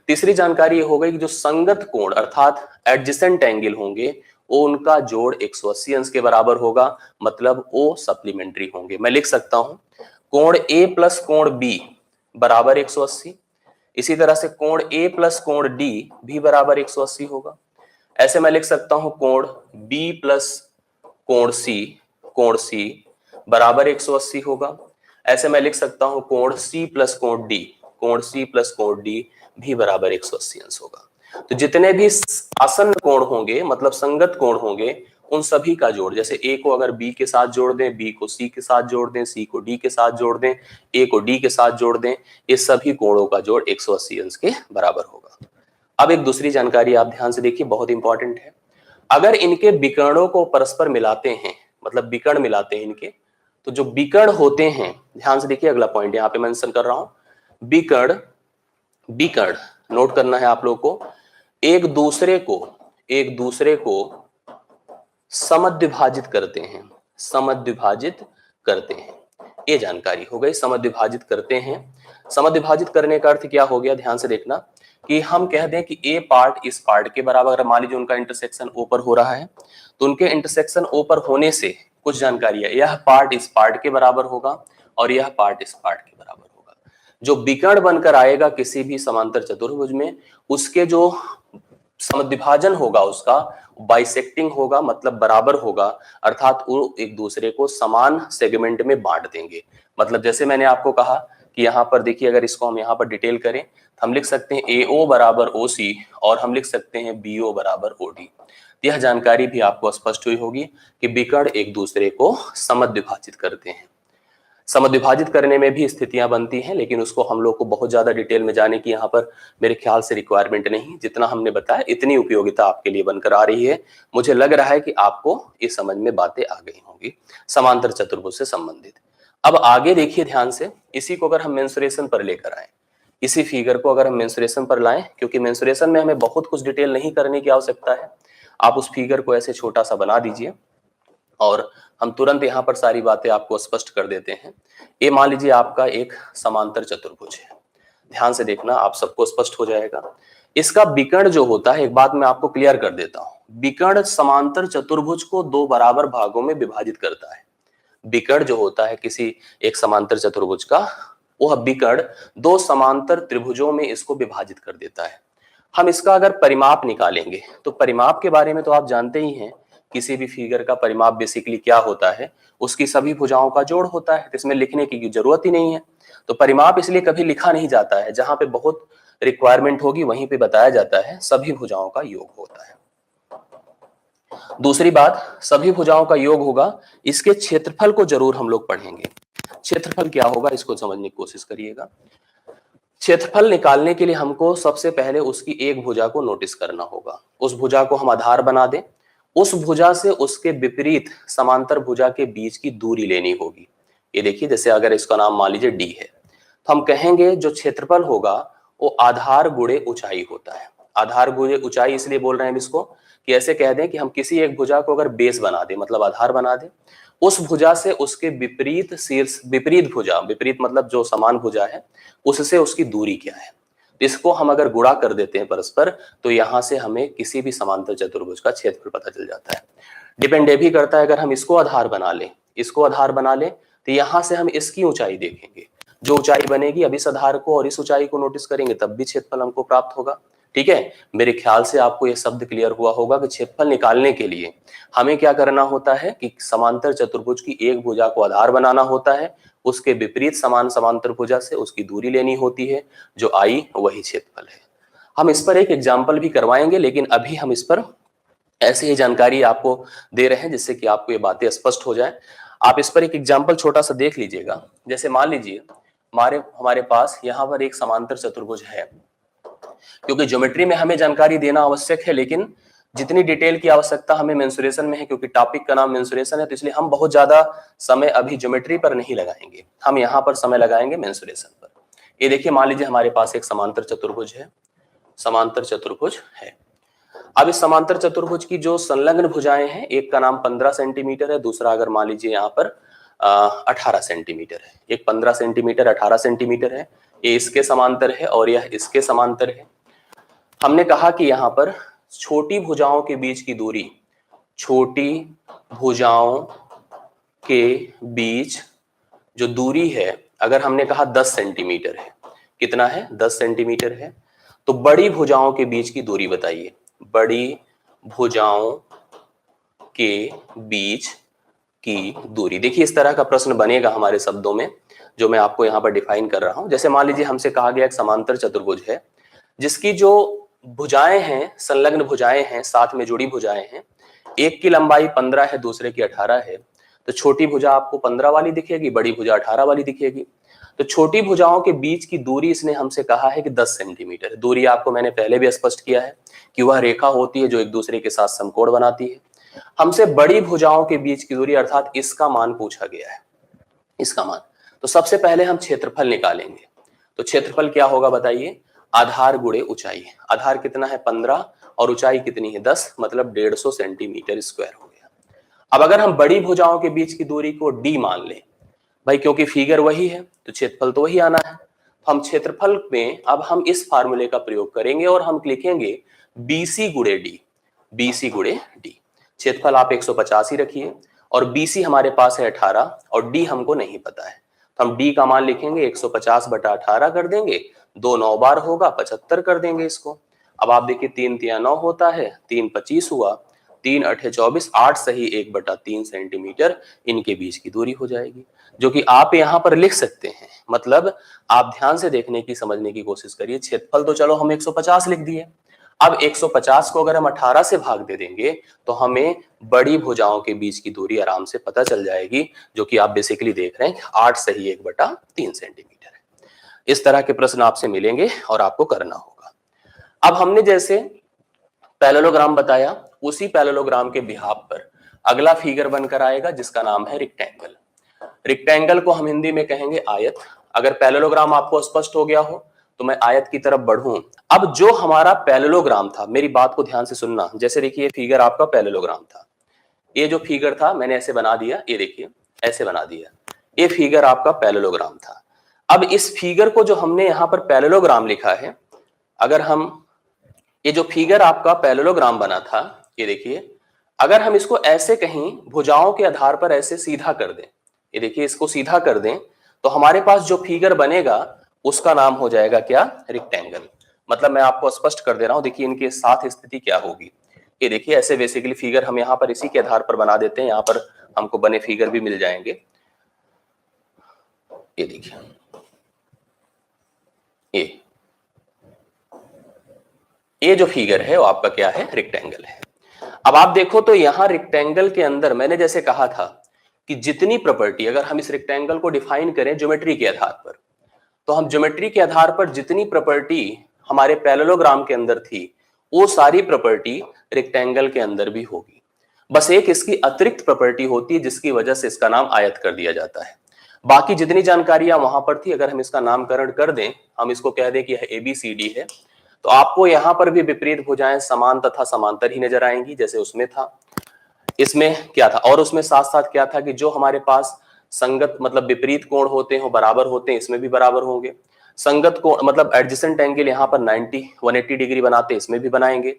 तीसरी जानकारी ये हो गई कि जो संगत कोण अर्थात एडजेसेंट एंगल होंगे वो उनका जोड़ 180 अंश के बराबर होगा, मतलब वो सप्लीमेंट्री होंगे। मैं लिख सकता हूं कोण ए प्लस कोण बी बराबर 180, इसी तरह से कोण ए प्लस कोण डी भी बराबर 180 होगा। ऐसे मैं लिख सकता हूं कोण बी प्लस कोण सी बराबर 180 होगा। ऐसे मैं लिख सकता हूं कोण सी प्लस कोण डी भी बराबर 180 अंश होगा। तो जितने भी आसन्न कोण होंगे मतलब संगत कोण होंगे उन सभी का जोड़, जैसे ए को अगर बी के साथ जोड़ दें, बी को सी के साथ जोड़ दें, सी को डी के साथ जोड़ दें, ए को डी के साथ जोड़ दें, ये सभी कोणों का जोड़ 180 अंश के बराबर होगा। अब एक दूसरी जानकारी आप ध्यान से देखिए, बहुत इंपॉर्टेंट है। अगर इनके विकर्णों को परस्पर मिलाते हैं, मतलब विकर्ण मिलाते हैं इनके, तो जो विकर्ण होते हैं, ध्यान से देखिए अगला पॉइंट यहां पे मेंशन कर रहा हूं, विकर्ण नोट करना है आप लोग को, एक दूसरे को समद्विभाजित करते हैं, ये जानकारी हो गई। समद्विभाजित करते हैं, समद्विभाजित करने का अर्थ क्या हो गया, ध्यान से देखना कि हम कह दें कि ए पार्ट इस पार्ट के बराबर, अगर मान लीजिए उनका इंटरसेक्शन ओ पर हो रहा है तो उनके इंटरसेक्शन ओ पर होने से कुछ जानकारी है, यह पार्ट इस पार्ट के बराबर होगा और यह पार्ट इस पार्ट के बराबर होगा। जो विकर्ण बनकर आएगा किसी भी समांतर चतुर्भुज में, उसके जो समद्विभाजन होगा उसका बाइसेक्टिंग होगा, मतलब बराबर होगा, अर्थात वो एक दूसरे को समान सेगमेंट में बांट देंगे। मतलब जैसे मैंने आपको कहा कि यहाँ पर देखिए, अगर इसको हम यहाँ पर डिटेल करें तो हम लिख सकते हैं AO बराबर OC और हम लिख सकते हैं BO बराबर OD। यह जानकारी भी आपको स्पष्ट हुई होगी कि विकर्ण एक दूसरे को समद्विभाजित करते हैं। समद्विभाजित करने में भी स्थितियां बनती हैं, लेकिन उसको हम लोग को बहुत ज्यादा डिटेल में जाने की यहाँ पर मेरे ख्याल से रिक्वायरमेंट नहीं, जितना हमने बताया इतनी उपयोगिता आपके लिए बनकर आ रही है। मुझे लग रहा है कि आपको इस समझ में बातें आ गई होंगी समांतर चतुर्भुज से संबंधित। अब आगे देखिए ध्यान से, इसी को अगर हम मेंसुरेशन पर लेकर आए, इसी फिगर को अगर हम मेंसुरेशन पर लाएं, क्योंकि मेंसुरेशन में हमें बहुत कुछ डिटेल नहीं करने की आवश्यकता है, आप उस फिगर को ऐसे छोटा सा बना दीजिए और हम तुरंत यहां पर सारी बातें आपको स्पष्ट कर देते हैं। ये मान लीजिए आपका एक समांतर चतुर्भुज है, ध्यान से देखना आप सबको स्पष्ट हो जाएगा। इसका विकर्ण जो होता है, एक बात मैं आपको क्लियर कर देता हूं, विकर्ण समांतर चतुर्भुज को दो बराबर भागों में विभाजित करता है। विकर्ण जो होता है किसी एक समांतर चतुर्भुज का, वह विकर्ण दो समांतर त्रिभुजों में इसको विभाजित कर देता है। हम इसका अगर परिमाप निकालेंगे तो परिमाप के बारे में तो आप जानते ही हैं, किसी भी फिगर का परिमाप बेसिकली क्या होता है, उसकी सभी भुजाओं का जोड़ होता है, इसमें लिखने की जरूरत ही नहीं है। तो परिमाप इसलिए कभी लिखा नहीं जाता है, जहां पे बहुत रिक्वायरमेंट होगी वहीं पे बताया जाता है, सभी भुजाओं का योग होता है। दूसरी बात, सभी भुजाओं का योग होगा, इसके क्षेत्रफल को जरूर हम लोग पढ़ेंगे। क्षेत्रफल क्या होगा इसको समझने की कोशिश करिएगा। क्षेत्रफल निकालने के लिए हमको सबसे पहले उसकी एक भुजा को नोटिस करना होगा, उस भुजा को हम आधार बना दें, उस भुजा से उसके विपरीत समांतर भुजा के बीच की दूरी लेनी होगी। ये देखिए, जैसे अगर इसका नाम मान लीजिए D है, तो हम कहेंगे जो क्षेत्रफल होगा वो आधार गुणे ऊंचाई होता है। आधार गुणे ऊंचाई इसलिए बोल रहे हैं इसको कि ऐसे कह दें कि हम किसी एक भुजा को अगर बेस बना दें, मतलब आधार बना दें, उस भुजा से उसके विपरीत शीर्ष, विपरीत भुजा, विपरीत मतलब जो समान भुजा है उससे उसकी दूरी क्या है, इसको हम अगर गुणा कर देते हैं परस्पर, तो यहां से हमें किसी भी समांतर चतुर्भुज का क्षेत्रफल पता चल जाता है। डिपेंड ये भी करता है, अगर हम इसको आधार बना लें तो यहां से हम इसकी ऊंचाई देखेंगे, जो ऊंचाई बनेगी अब इस आधार को और इस ऊंचाई को नोटिस करेंगे तब भी क्षेत्रफल हमको प्राप्त होगा। ठीक है, मेरे ख्याल से आपको यह शब्द क्लियर हुआ होगा कि क्षेत्रफल निकालने के लिए हमें क्या करना होता है कि समांतर चतुर्भुज की एक भुजा को आधार बनाना होता है, उसके विपरीत समांतर भुजा से उसकी दूरी लेनी होती है, जो आई वही क्षेत्रफल है। हम इस पर एक एग्जाम्पल भी करवाएंगे, लेकिन अभी हम इस पर ऐसे ही जानकारी आपको दे रहे हैं जिससे कि आपको ये बातें स्पष्ट हो जाए। आप इस पर एक एग्जाम्पल छोटा सा देख लीजिएगा। जैसे मान लीजिए हमारे पास यहाँ पर एक समांतर चतुर्भुज है, क्योंकि ज्योमेट्री में हमें जानकारी देना आवश्यक है, लेकिन जितनी डिटेल की आवश्यकता हमें मेंसुरेशन में है, क्योंकि टॉपिक का नाम मेंसुरेशन है, तो इसलिए हम बहुत ज्यादा समय अभी ज्योमेट्री पर नहीं लगाएंगे, हम यहाँ पर समय लगाएंगे मेंसुरेशन पर। ये देखिए, मान लीजिए हमारे पास एक समांतर चतुर्भुज है, समांतर चतुर्भुज है। अब इस समांतर चतुर्भुज की जो संलग्न भुजाएं हैं, एक का नाम 15 सेंटीमीटर है, दूसरा अगर मान लीजिए यहाँ पर 18 सेंटीमीटर है। एक 15 सेंटीमीटर 18 सेंटीमीटर है, ये इसके समांतर है और यह इसके समांतर है। हमने कहा कि यहाँ पर छोटी भुजाओं के बीच की दूरी, छोटी भुजाओं के बीच जो दूरी है, अगर हमने कहा 10 सेंटीमीटर है, कितना है? 10 सेंटीमीटर है। तो बड़ी भुजाओं के बीच की दूरी बताइए, बड़ी भुजाओं के बीच की दूरी। देखिए, इस तरह का प्रश्न बनेगा हमारे शब्दों में, जो मैं आपको यहाँ पर डिफाइन कर रहा हूं। जैसे मान लीजिए हमसे कहा गया एक समांतर चतुर्भुज है, जिसकी जो भुजाएं हैं, संलग्न भुजाएं हैं, साथ में जुड़ी भुजाएं हैं, एक की लंबाई 15 है, दूसरे की 18 है, तो छोटी भुजा आपको 15 वाली दिखेगी, बड़ी भुजा 18 वाली दिखेगी। तो छोटी भुजाओं के बीच की दूरी इसने हमसे कहा है कि 10 सेंटीमीटर है। दूरी आपको मैंने पहले भी स्पष्ट किया है कि वह रेखा होती है जो एक दूसरे के साथ समकोण बनाती है। हमसे बड़ी भुजाओं के बीच की दूरी अर्थात इसका मान पूछा गया है, इसका मान। तो सबसे पहले हम क्षेत्रफल निकालेंगे। तो क्षेत्रफल क्या होगा बताइए? आधार गुणे ऊंचाई। आधार कितना है? 15, और ऊंचाई कितनी है? 10, मतलब 150 सेंटीमीटर स्क्वायर हो गया। अब अगर हम बड़ी भुजाओं के बीच की दूरी को d मान लें भाई, क्योंकि फिगर वही है तो क्षेत्रफल तो वही आना है। तो हम क्षेत्रफल में अब हम इस फार्मूले का प्रयोग करेंगे और हम लिखेंगे BC गुणे d, BC गुणे d। क्षेत्रफल आप 150 ही रखिए, और BC हमारे पास है 18 और d हमको नहीं पता है, तो हम d का मान लिखेंगे 150 बटा 18 कर देंगे, 2 9 बार होगा 75 कर देंगे इसको। अब आप देखिए 3 3 9 होता है, 3 25 हुआ, 3 8 24, 8 सही 1/3 सेंटीमीटर इनके बीच की दूरी हो जाएगी, जो कि आप यहाँ पर लिख सकते हैं। मतलब आप ध्यान से देखने की, समझने की कोशिश करिए। क्षेत्रफल तो चलो हम 150 लिख दिए, अब 150 को अगर हम 18 से भाग दे देंगे तो हमें बड़ी भुजाओं के बीच की दूरी आराम से पता चल जाएगी, जो कि आप बेसिकली देख रहे हैं 8 सही 1/3 सेंटीमीटर है। इस तरह के प्रश्न आपसे मिलेंगे और आपको करना होगा। अब हमने जैसे पैरेललोग्राम बताया, उसी पैरेललोग्राम के बिहाफ पर अगला फिगर बनकर आएगा जिसका नाम है रेक्टेंगल। रेक्टेंगल को हम हिंदी में कहेंगे आयत। अगर पैरेललोग्राम आपको स्पष्ट हो गया हो तो मैं आयत की तरफ बढ़ूं। अब जो हमारा पैरेललोग्राम था, मेरी बात को ध्यान से सुनना। जैसे देखिए फिगर आपका पैरेललोग्राम था, ये जो फिगर था मैंने ऐसे बना दिया, ये देखिए ऐसे बना दिया, ये फिगर आपका पैरेललोग्राम था। अब इस फिगर को जो हमने यहाँ पर पैरेललोग्राम लिखा है, अगर हम ये जो फिगर आपका पैरेललोग्राम बना था, ये देखिए, अगर हम इसको ऐसे कहीं भुजाओं के आधार पर ऐसे सीधा कर दें, ये देखिए इसको सीधा कर दें, तो हमारे पास जो फिगर बनेगा उसका नाम हो जाएगा क्या? रेक्टेंगल। मतलब मैं आपको स्पष्ट कर दे रहा हूं, देखिए इनके साथ स्थिति क्या होगी। ये देखिए ऐसे बेसिकली फिगर हम यहाँ पर इसी के आधार पर बना देते हैं, यहाँ पर हमको बने फिगर भी मिल जाएंगे। ये देखिए ये जो फिगर है वो आपका क्या है? रेक्टेंगल है। अब आप देखो तो यहाँ रेक्टेंगल के अंदर मैंने जैसे कहा था कि जितनी प्रॉपर्टी, अगर हम इस रेक्टेंगल को डिफाइन करें ज्योमेट्री के आधार पर, तो हम ज्योमेट्री के आधार पर जितनी प्रॉपर्टी हमारे पैरेललोग्राम के अंदर थी, वो सारी प्रॉपर्टी रेक्टेंगल के अंदर भी होगी। बस एक इसकी अतिरिक्त प्रॉपर्टी होती है जिसकी वजह से इसका नाम आयत कर दिया जाता है। बाकी जितनी जानकारियां वहां पर थी, अगर हम इसका नामकरण कर दें, हम इसको कह दें कि यह ABCD है, तो आपको यहां पर भी विपरीत भुजाएं समान तथा समांतर ही नजर आएंगी जैसे उसमें था। इसमें क्या था, और उसमें साथ साथ क्या था कि जो हमारे पास संगत मतलब विपरीत कोण होते हैं वो बराबर होते हैं, इसमें भी बराबर होंगे। संगत कोण मतलब एडजेसेंट एंगल यहाँ पर 180 डिग्री बनाते हैं, इसमें भी बनाएंगे।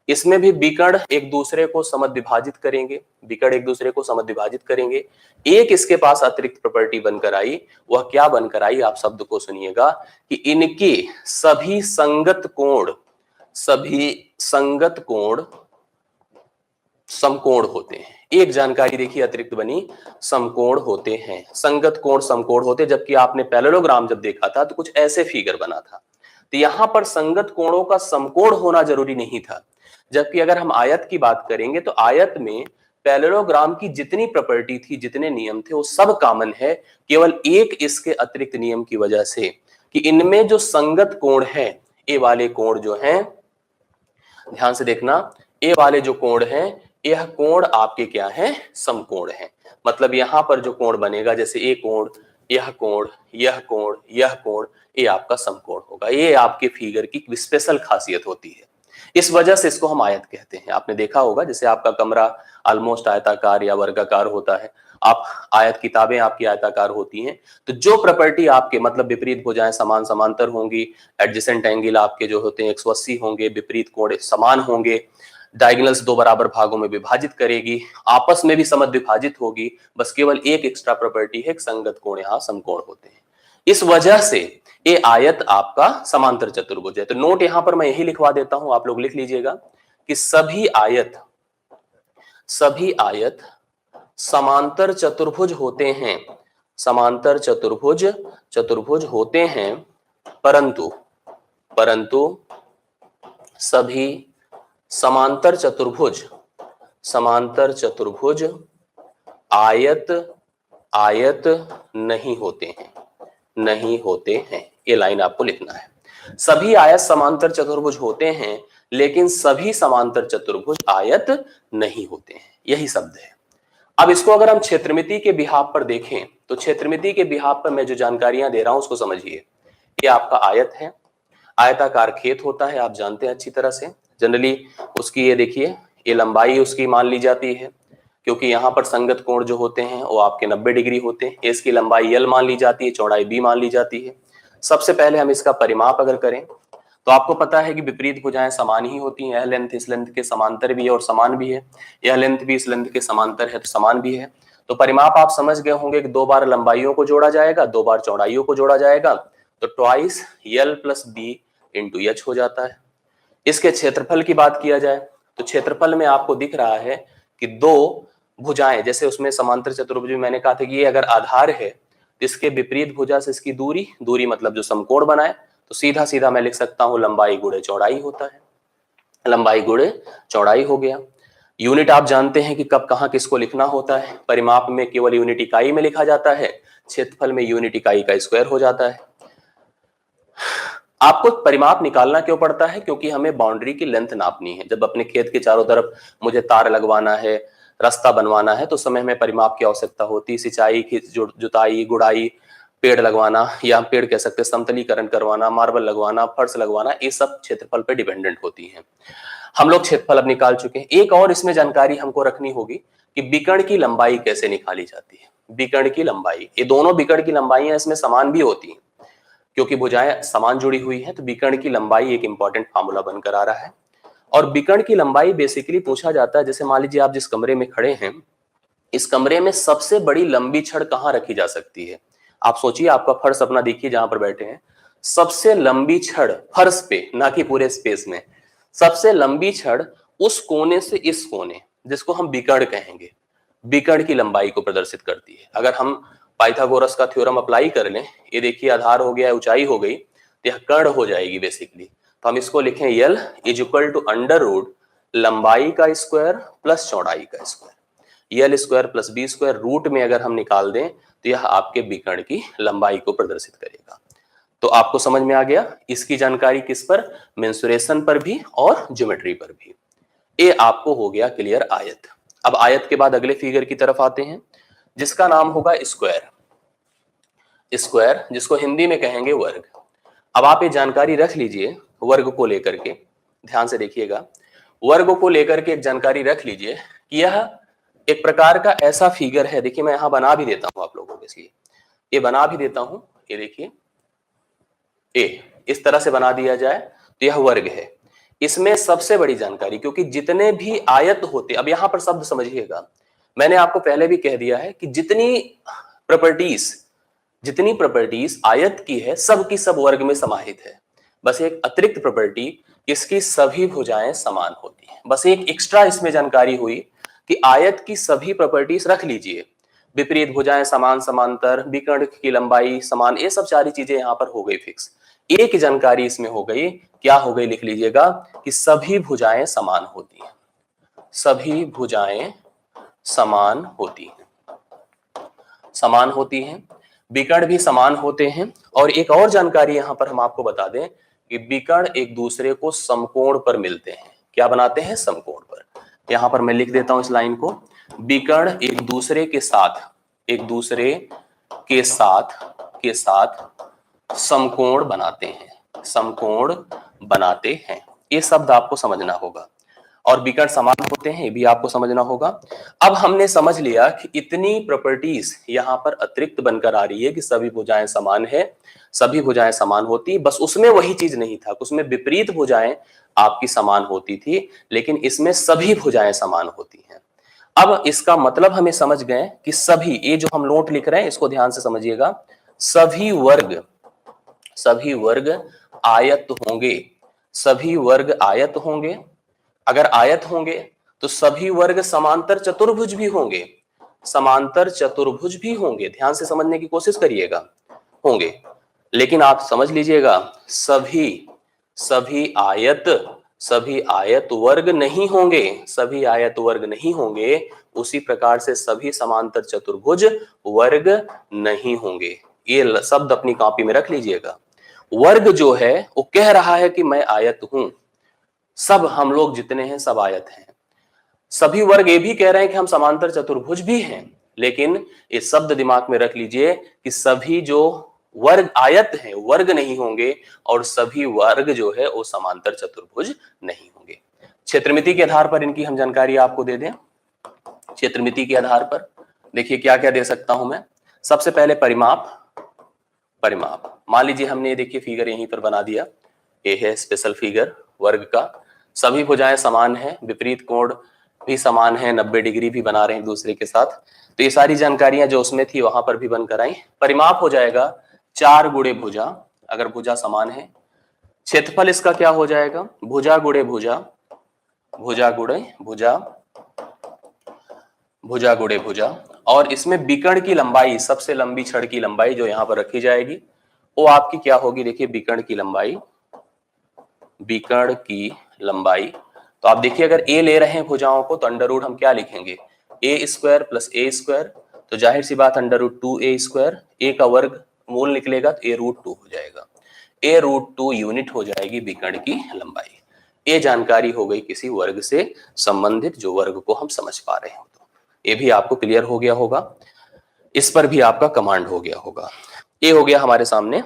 इसमें भी विकर्ण एक दूसरे को समद्विभाजित करेंगे, विकर्ण एक दूसरे को समद्विभाजित करेंगे। एक इसके पास अतिरिक्त प्रॉपर्टी बनकर आई, वह क्या बनकर आई? आप शब्द को सुनिएगा कि इनके सभी संगत कोण समकोण होते हैं। एक जानकारी देखिए अतिरिक्त बनी, समकोण होते हैं, संगत कोण समकोण होते। जबकि आपने पैरेललोग्राम जब देखा था तो कुछ ऐसे फिगर बना था, तो यहां पर संगत कोणों का समकोण होना जरूरी नहीं था। जबकि अगर हम आयत की बात करेंगे तो आयत में पैरेललोग्राम की जितनी प्रॉपर्टी थी, जितने नियम थे, वो सब कॉमन है, केवल एक इसके अतिरिक्त नियम की वजह से कि इनमें जो संगत कोण है, ये वाले कोण जो हैं, ध्यान से देखना, ए वाले जो कोण हैं, यह कोण आपके क्या हैं, समकोण हैं। मतलब यहां पर जो कोण बनेगा, जैसे ए कोण, यह कोण, यह कोण, यह कोण, ये आपका समकोण होगा। ये आपके फिगर की स्पेशल खासियत होती है, इस वजह से इसको हम आयत कहते हैं। आपने देखा होगा जैसे आपका कमरा ऑलमोस्ट आयताकार या वर्गाकार होता है, आप आयत किताबें आपकी आयताकार होती हैं, तो जो प्रॉपर्टी आपके मतलब विपरीत भुजाएं समान समांतर होंगी, एडजेसेंट एंगल आपके जो होते हैं 180 होंगे, विपरीत कोण समान होंगे, डायगोनल्स दो बराबर भागों में विभाजित करेगी, आपस में भी समद्विभाजित होगी, बस केवल एक एक्स्ट्रा प्रॉपर्टी है, संगत कोण यहाँ समकोण होते हैं। इस वजह से ये आयत आपका समांतर चतुर्भुज है। तो नोट यहां पर मैं यही लिखवा देता हूं, आप लोग लिख लीजिएगा कि सभी आयत समांतर चतुर्भुज होते हैं, समांतर चतुर्भुज होते हैं, परंतु सभी समांतर चतुर्भुज आयत नहीं होते हैं। ये लाइन आपको लिखना है। सभी आयत समांतर चतुर्भुज होते हैं, लेकिन सभी समांतर चतुर्भुज आयत नहीं होते हैं, यही शब्द है। अब इसको अगर हम क्षेत्रमिति के बिहाफ पर देखें, तो क्षेत्रमिति के बिहाफ पर मैं जो जानकारियां दे रहा हूं उसको समझिए। ये आपका आयत है, आयताकार खेत होता है, आप जानते हैं अच्छी तरह से। जनरली उसकी ये देखिए, ये लंबाई उसकी मान ली जाती है, क्योंकि यहाँ पर संगत कोण जो होते हैं वो आपके 90 डिग्री होते हैं। इसकी लंबाई L मान ली जाती है, चौड़ाई B मान ली जाती है। सबसे पहले हम इसका परिमाप अगर करें तो आपको पता है कि विपरीत भुजाएं समान ही होती हैं। यह लेंथ इस लेंथ के समांतर भी है और समान भी है, यह लेंथ भी इस लेंथ के समांतर है तो समान भी है। तो परिमाप आप समझ गए होंगे कि 2 बार लंबाइयों को जोड़ा जाएगा, 2 बार चौड़ाइयों को जोड़ा जाएगा, तो ट्वाइस L + B × H हो जाता है। इसके क्षेत्रफल की बात किया जाए तो क्षेत्रफल में आपको दिख रहा है कि 2 भुजाएं, जैसे उसमें समांतर चतुर्भुज में मैंने कहा था कि ये अगर आधार है तो इसके विपरीत भुजा से इसकी दूरी मतलब जो समकोण बनाए, तो सीधा सीधा मैं लिख सकता हूं लंबाई गुणे चौड़ाई होता है, लंबाई गुणे चौड़ाई हो गया। यूनिट आप जानते हैं कि कब कहां किसको लिखना होता है। परिमाप में केवल यूनिट इकाई में लिखा जाता है, क्षेत्रफल में यूनिट इकाई का स्क्वायर हो जाता है। आपको परिमाप निकालना क्यों पड़ता है? क्योंकि हमें बाउंड्री की लेंथ नापनी है। जब अपने खेत के चारों तरफ मुझे तार लगवाना है, रास्ता बनवाना है, तो समय में परिमाप की आवश्यकता होती है। सिंचाई की जुताई, गुड़ाई, पेड़ लगवाना, या पेड़ कह सकते हैं समतलीकरण करवाना, मार्बल लगवाना, फर्श लगवाना, ये सब क्षेत्रफल पे डिपेंडेंट होती हैं। हम लोग क्षेत्रफल अब निकाल चुके हैं। एक और इसमें जानकारी हमको रखनी होगी कि विकर्ण की लंबाई कैसे निकाली जाती है। विकर्ण की लंबाई, ये दोनों विकर्ण की लंबाइयां इसमें समान भी होती हैं, क्योंकि भुजाएं समान जुड़ी हुई हैं, तो विकर्ण की लंबाई एक इंपॉर्टेंट फार्मूला बनकर आ रहा है। और विकर्ण की लंबाई बेसिकली पूछा जाता है, जैसे मान लीजिए आप जिस कमरे में खड़े हैं, इस कमरे में सबसे बड़ी लंबी छड़ कहां रखी जा सकती है? आप सोचिए, आपका फर्श अपना देखिए जहां पर बैठे हैं, सबसे लंबी छड़ फर्श पे, ना कि पूरे स्पेस में, सबसे लंबी छड़ उस कोने से इस कोने, जिसको हम विकर्ण कहेंगे, विकर्ण की लंबाई को प्रदर्शित करती है। अगर हम पाइथागोरस का थ्योरम अप्लाई कर लें, ये देखिए आधार हो गया, ऊंचाई हो गई, तो यह कर्ण हो जाएगी बेसिकली। तो हम इसको लिखें L = अंडर लंबाई का स्क्वायर प्लस चौड़ाई का स्क्वायर। L² + B² रूट में अगर हम निकाल दें तो यह आपके विकर्ण की लंबाई को प्रदर्शित करेगा। तो आपको समझ में आ गया। इसकी जानकारी किस पर? मेंसुरेशन पर भी और ज्योमेट्री पर भी। ये आपको हो गया क्लियर आयत। अब आयत के बाद अगले फिगर की तरफ आते हैं, जिसका नाम होगा स्क्वायर। स्क्वायर जिसको हिंदी में कहेंगे वर्ग। अब आप ये जानकारी रख लीजिए वर्ग को लेकर के, ध्यान से देखिएगा, वर्ग को लेकर के एक जानकारी रख लीजिए कि यह एक प्रकार का ऐसा फिगर है। देखिए मैं यहां बना भी देता हूं आप लोगों के लिए, ये बना भी देता हूं, ये देखिए, इस तरह से बना दिया जाए तो यह वर्ग है। इसमें सबसे बड़ी जानकारी, क्योंकि जितने भी आयत होते, अब यहां पर शब्द समझिएगा, मैंने आपको पहले भी कह दिया है कि जितनी प्रॉपर्टीज आयत की है, सब की सब वर्ग में समाहित है। बस एक अतिरिक्त प्रॉपर्टी, इसकी सभी भुजाएं समान होती हैं। बस एक एक्स्ट्रा इसमें जानकारी हुई कि आयत की सभी प्रॉपर्टीज रख लीजिए, विपरीत भुजाएं समान समांतर, विकर्ण की लंबाई समान, ये सब सारी चीजें यहां पर हो गई फिक्स। एक जानकारी इसमें हो गई, क्या हो गई लिख लीजिएगा, कि सभी भुजाएं समान होती हैं, सभी भुजाएं समान होती हैं, विकर्ण भी समान होते हैं। और एक और जानकारी यहां पर हम आपको बता दें कि विकर्ण एक दूसरे को समकोण पर मिलते हैं। क्या बनाते हैं? समकोण पर। यहां पर मैं लिख देता हूं इस लाइन को, विकर्ण एक दूसरे के साथ समकोण बनाते हैं। ये शब्द आपको समझना होगा। और विकर्ण समान होते हैं, ये भी आपको समझना होगा। अब हमने समझ लिया कि इतनी प्रॉपर्टीज यहां पर अतिरिक्त बनकर आ रही है कि सभी भुजाएं समान है, सभी भुजाएं समान होती, बस उसमें वही चीज नहीं था, उसमें विपरीत भुजाएं आपकी समान होती थी, लेकिन इसमें सभी भुजाएं समान होती हैं। अब इसका मतलब हमें समझ गए कि सभी, ये जो हम नोट लिख रहे हैं इसको ध्यान से समझिएगा, सभी वर्ग आयत होंगे, सभी वर्ग आयत होंगे। अगर आयत होंगे तो सभी वर्ग समांतर चतुर्भुज भी होंगे, समांतर चतुर्भुज भी होंगे। ध्यान से समझने की कोशिश करिएगा, होंगे। लेकिन आप समझ लीजिएगा, सभी आयत वर्ग नहीं होंगे, सभी आयत वर्ग नहीं होंगे। उसी प्रकार से सभी समांतर चतुर्भुज वर्ग नहीं होंगे। ये शब्द अपनी कॉपी में रख लीजिएगा। वर्ग जो है वो कह रहा है कि मैं आयत हूं, सब हम लोग जितने हैं सब आयत हैं। सभी वर्ग ये भी कह रहे हैं कि हम समांतर चतुर्भुज भी हैं, लेकिन ये शब्द दिमाग में रख लीजिए कि सभी जो वर्ग आयत हैं वर्ग नहीं होंगे, और सभी वर्ग जो है वो समांतर चतुर्भुज नहीं होंगे। क्षेत्रमिति के आधार पर इनकी हम जानकारी आपको दे दें। क्षेत्रमिति के आधार पर देखिए क्या क्या दे सकता हूं मैं। सबसे पहले परिमाप। मान लीजिए हमने देखिए फिगर यहीं पर बना दिया, ये है स्पेशल फिगर वर्ग का। सभी भुजाएं समान हैं, विपरीत कोण भी समान है, 90 डिग्री भी बना रहे हैं दूसरे के साथ। तो ये सारी जानकारियां जो उसमें थी वहां पर भी बनकर आई। परिमाप हो जाएगा 4 गुणे भुजा, अगर भुजा समान है। क्षेत्रफल इसका क्या हो जाएगा, भुजा गुणे भुजा, भुजा गुणे भुजा। और इसमें विकर्ण की लंबाई, सबसे लंबी छड़ की लंबाई जो यहां पर रखी जाएगी वो आपकी क्या होगी, देखिए विकर्ण की लंबाई। तो आप देखिए अगर a ले रहे हैं भुजाओं को तो अंडर रूट हम क्या लिखेंगे, a square plus a square. तो जाहिर सी बात under root 2a square, a का वर्ग मूल निकलेगा तो a रूट 2 हो जाएगा। a रूट 2 यूनिट हो जाएगी विकर्ण की लंबाई। ये जानकारी हो गई किसी वर्ग से संबंधित, जो वर्ग को हम समझ पा रहे हो। तो ये भी आपको क्लियर हो गया होगा, इस पर भी आपका कमांड हो गया होगा। ये हो गया हमारे सामने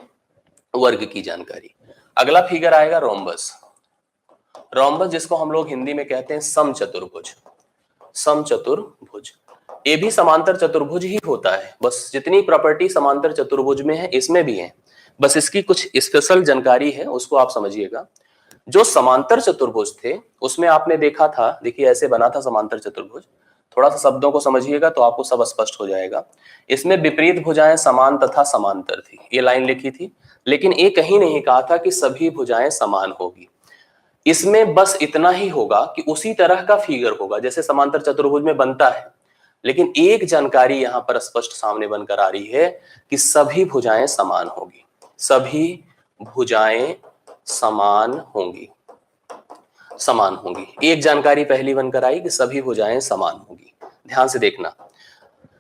वर्ग की जानकारी। अगला फिगर आएगा रोम्बस। रोम्बस जिसको हम लोग हिंदी में कहते हैं समचतुर्भुज। ये भी समांतर चतुर्भुज ही होता है, बस जितनी प्रॉपर्टी समांतर चतुर्भुज में है इसमें भी है, बस इसकी कुछ स्पेशल जानकारी है, उसको आप समझिएगा। जो समांतर चतुर्भुज थे उसमें आपने देखा था, देखिए ऐसे बना था समांतर चतुर्भुज। थोड़ा सा शब्दों को समझिएगा तो आपको सब स्पष्ट हो जाएगा। इसमें विपरीत भुजाएं समान तथा समांतर थी, ये लाइन लिखी थी, लेकिन ये कहीं नहीं कहा था कि सभी भुजाएं समान होगी। इसमें बस इतना ही होगा कि उसी तरह का फिगर होगा जैसे समांतर चतुर्भुज में बनता है, लेकिन एक जानकारी यहां पर स्पष्ट सामने बनकर आ रही है कि सभी भुजाएं समान होगी, सभी भुजाएं समान होंगी। एक जानकारी पहली बनकर आई कि सभी भुजाएं समान होगी। ध्यान से देखना,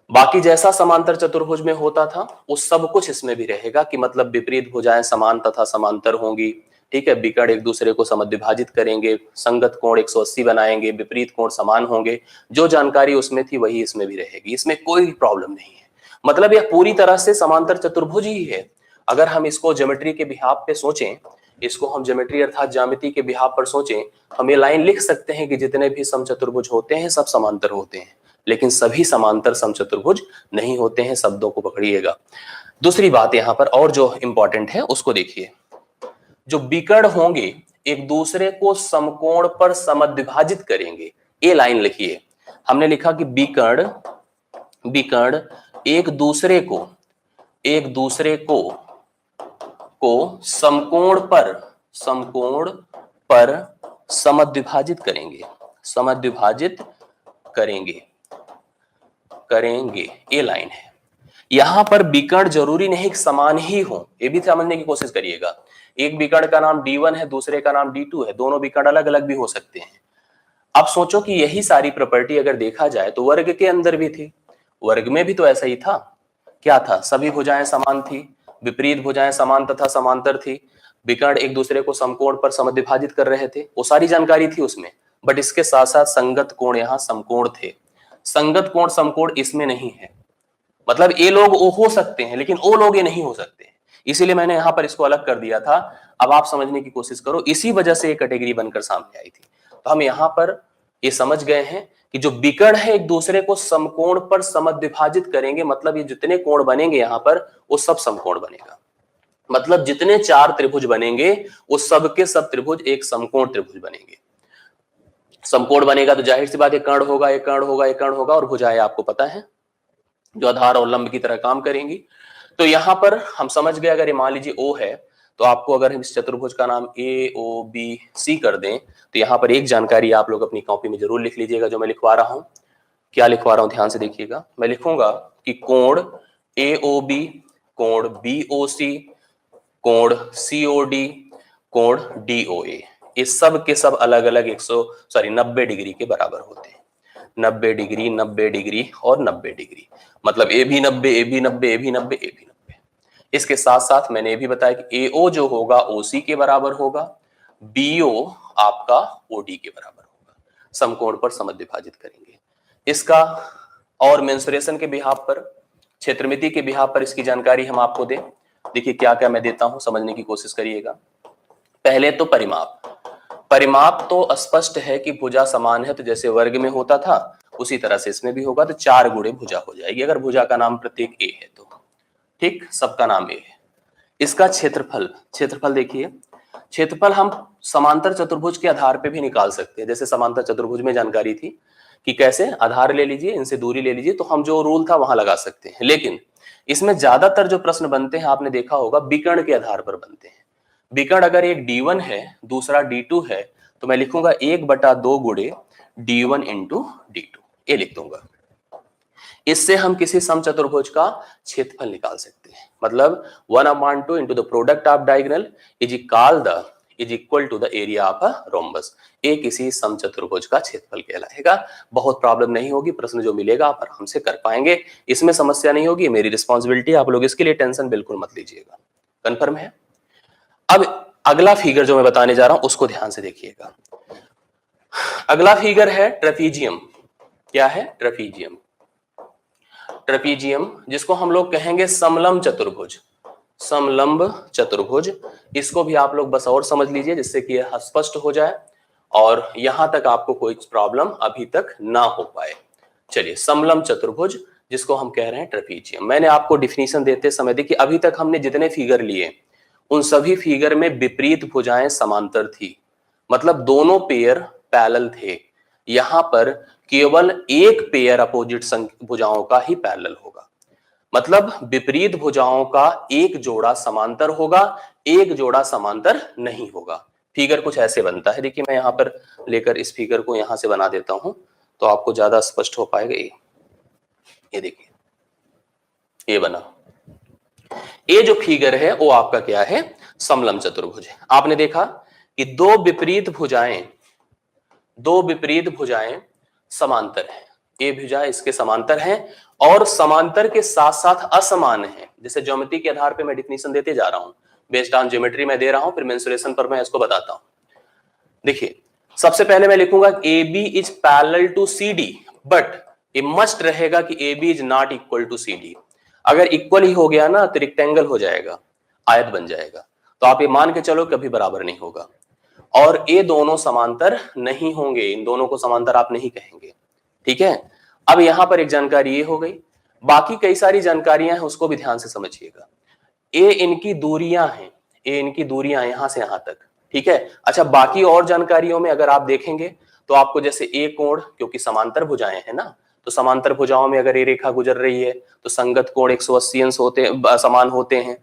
बाकी जैसा समांतर चतुर्भुज में होता था वो सब कुछ इसमें भी रहेगा, कि मतलब विपरीत भुजाएं समान तथा समांतर होंगी, ठीक है, विकर्ण एक दूसरे को समद्विभाजित करेंगे, संगत कोण 180 बनाएंगे, विपरीत कोण समान होंगे। जो जानकारी उसमें थी वही इसमें भी रहेगी, इसमें कोई प्रॉब्लम नहीं है। मतलब यह पूरी तरह से समांतर चतुर्भुज ही है। अगर हम इसको ज्योमेट्री के बिहाफ पे सोचें, इसको हम ज्योमेट्री अर्थात ज्यामिति के बिहाफ पर सोचें, हम ये लाइन लिख सकते हैं कि जितने भी समचतुर्भुज होते हैं सब समांतर होते हैं, लेकिन सभी समांतर समचतुर्भुज नहीं होते हैं। शब्दों को पकड़िएगा। दूसरी बात यहां पर और जो इंपॉर्टेंट है उसको देखिए, जो विकर्ण होंगे एक दूसरे को समकोण पर समद्विभाजित करेंगे, ये लाइन लिखिए। हमने लिखा कि विकर्ण एक दूसरे को समकोण पर समद्विभाजित करेंगे, ये लाइन है। यहां पर विकर्ण जरूरी नहीं कि समान ही हो, ये भी समझने की कोशिश करिएगा। एक विकर्ण का नाम D1 है, दूसरे का नाम D2 है, दोनों विकर्ण अलग अलग भी हो सकते हैं। अब सोचो कि यही सारी प्रॉपर्टी अगर देखा जाए तो वर्ग के अंदर भी थी, वर्ग में भी तो ऐसा ही था। क्या था, सभी भुजाएं समान थी, विपरीत भुजाएं समान तथा समांतर थी, विकर्ण एक दूसरे को समकोण पर समद्विभाजित कर रहे थे, वो सारी जानकारी थी उसमें। बट इसके साथ साथ संगत कोण यहाँ समकोण थे। संगत कोण समकोण इसमें नहीं है, मतलब ये लोग वो हो सकते हैं लेकिन वो लोग ये नहीं हो सकते, इसीलिए मैंने यहां पर इसको अलग कर दिया था। अब आप समझने की कोशिश करो, इसी वजह से ये कैटेगरी बनकर सामने आई थी। तो हम यहां पर ये समझ गए हैं कि जो विकर्ण है एक दूसरे को समकोण पर समद्विभाजित करेंगे, मतलब ये जितने कोण बनेंगे यहां पर वो सब समकोण बनेगा। मतलब जितने 4 त्रिभुज बनेंगे वो सब के सब त्रिभुज एक समकोण त्रिभुज बनेंगे। समकोण बनेगा तो जाहिर सी बात है कर्ण होगा, एक कर्ण होगा, एक कर्ण होगा, और भुजाएं आपको पता है जो आधार और लंब की तरह काम करेंगी। तो यहां पर हम समझ गए, अगर ये मान लीजिए O है तो आपको अगर हम इस चतुर्भुज का नाम AOBC कर दें तो यहां पर एक जानकारी आप लोग अपनी कॉपी में जरूर लिख लीजिएगा जो मैं लिखवा रहा हूं। क्या लिखवा रहा हूं ध्यान से देखिएगा। मैं लिखूंगा कि कोण AOB, कोण BOC, कोण COD, कोण DOA, ये सब के सब अलग अलग 90 डिग्री के बराबर होते हैं। 90 डिग्री, 90 डिग्री और 90 डिग्री, मतलब ए भी 90, ए भी 90, ए भी 90, ए भी 90। इसके साथ साथ मैंने ये भी बताया कि AO जो होगा OC के बराबर होगा, BO आपका OD के बराबर होगा। समकोण पर समद्विभाजित करेंगे इसका। और मेंसुरेशन के बिहाफ पर, क्षेत्रमिति के बिहाफ पर इसकी जानकारी हम आपको दें। देखिए क्या क्या मैं देता हूं, समझने की कोशिश करिएगा। पहले तो परिमाप। परिमाप तो स्पष्ट है कि भुजा समान है, तो जैसे वर्ग में होता था उसी तरह से इसमें भी होगा, तो 4 गुणे भुजा हो जाएगी अगर भुजा का नाम प्रत्येक A है तो। ठीक, सबका नाम A है। इसका क्षेत्रफल, क्षेत्रफल देखिए, क्षेत्रफल हम समांतर चतुर्भुज के आधार पे भी निकाल सकते हैं। जैसे समांतर चतुर्भुज में जानकारी थी कि कैसे आधार ले लीजिए, इनसे दूरी ले लीजिए, तो हम जो रूल था वहां लगा सकते हैं। लेकिन इसमें ज्यादातर जो प्रश्न बनते हैं आपने देखा होगा विकर्ण के आधार पर बनते हैं। विकर्ण अगर एक D1 है दूसरा D2 है तो मैं लिखूंगा 1/2 गुणे D1 इंटू D2, ये लिख दूंगा। इससे हम किसी समचतुर्भुज का क्षेत्रफल निकाल सकते हैं। मतलब 1/2 into the product of diagonal is equal to the area of a rhombus. ये किसी समचतुर्भुज का क्षेत्रफल कहलाएगा। बहुत प्रॉब्लम नहीं होगी, प्रश्न जो मिलेगा आप आराम से कर पाएंगे, इसमें समस्या नहीं होगी। मेरी रिस्पॉन्सिबिलिटी, आप लोग इसके लिए टेंशन बिल्कुल मत लीजिएगा। कंफर्म है। अब अगला फिगर जो मैं बताने जा रहा हूं उसको ध्यान से देखिएगा। अगला फिगर है ट्रेपीजियम। क्या है? ट्रेपीजियम। ट्रेपीजियम जिसको हम लोग कहेंगे समलंब चतुर्भुज, समलंब चतुर्भुज। इसको भी आप लोग बस और समझ लीजिए जिससे कि यह स्पष्ट हो जाए और यहां तक आपको कोई प्रॉब्लम अभी तक ना हो पाए। चलिए, समलंब चतुर्भुज जिसको हम कह रहे हैं ट्रेपीजियम। मैंने आपको डिफिनीशन देते समय देखिए, अभी तक हमने जितने फिगर लिए उन सभी फिगर में विपरीत भुजाएं समांतर थी, मतलब दोनों पेयर पैरेलल थे। यहां पर केवल एक पेयर अपोजिट भुजाओं का ही पैरेलल होगा, मतलब विपरीत भुजाओं का एक जोड़ा समांतर होगा, एक जोड़ा समांतर नहीं होगा। फिगर कुछ ऐसे बनता है। देखिए मैं यहां पर लेकर इस फिगर को यहां से बना देता हूं तो आपको ज्यादा स्पष्ट हो पाएगा। ये देखिए, ये बना। ये जो फिगर है वो आपका क्या है? समलंब चतुर्भुज है। आपने देखा कि दो विपरीत भुजाएं समांतर हैं। ये भुजा इसके समांतर हैं और समांतर के साथ साथ असमान है। जैसे ज्योमेट्री के आधार पे मैं डिफिनीशन देते जा रहा हूं, बेस्ड ऑन ज्योमेट्री मैं दे रहा हूं, फिर मेंसुरेशन पर मैं इसको बताता हूं। देखिए, सबसे पहले मैं लिखूंगा AB is parallel to CD, but ये मस्ट रहेगा कि AB is not equal to CD। अगर इक्वल ही हो गया ना तो रेक्टेंगल हो जाएगा, आयत बन जाएगा। तो आप ये मान के चलो कभी बराबर नहीं होगा। और ये दोनों समांतर नहीं होंगे, इन दोनों को समांतर आप नहीं कहेंगे। ठीक है। अब यहां पर एक जानकारी ये हो गई, बाकी कई सारी जानकारियां हैं उसको भी ध्यान से समझिएगा। ये इनकी दूरियां हैं, ये इनकी दूरियां यहां से यहां तक। ठीक है। अच्छा, बाकी और जानकारियों में अगर आप देखेंगे तो आपको जैसे ए कोण, क्योंकि समांतर भुजाएं हैं ना, तो समांतर भुजाओं में अगर ये रेखा गुजर रही है तो संगत कोण 180 अंश होते समान होते हैं।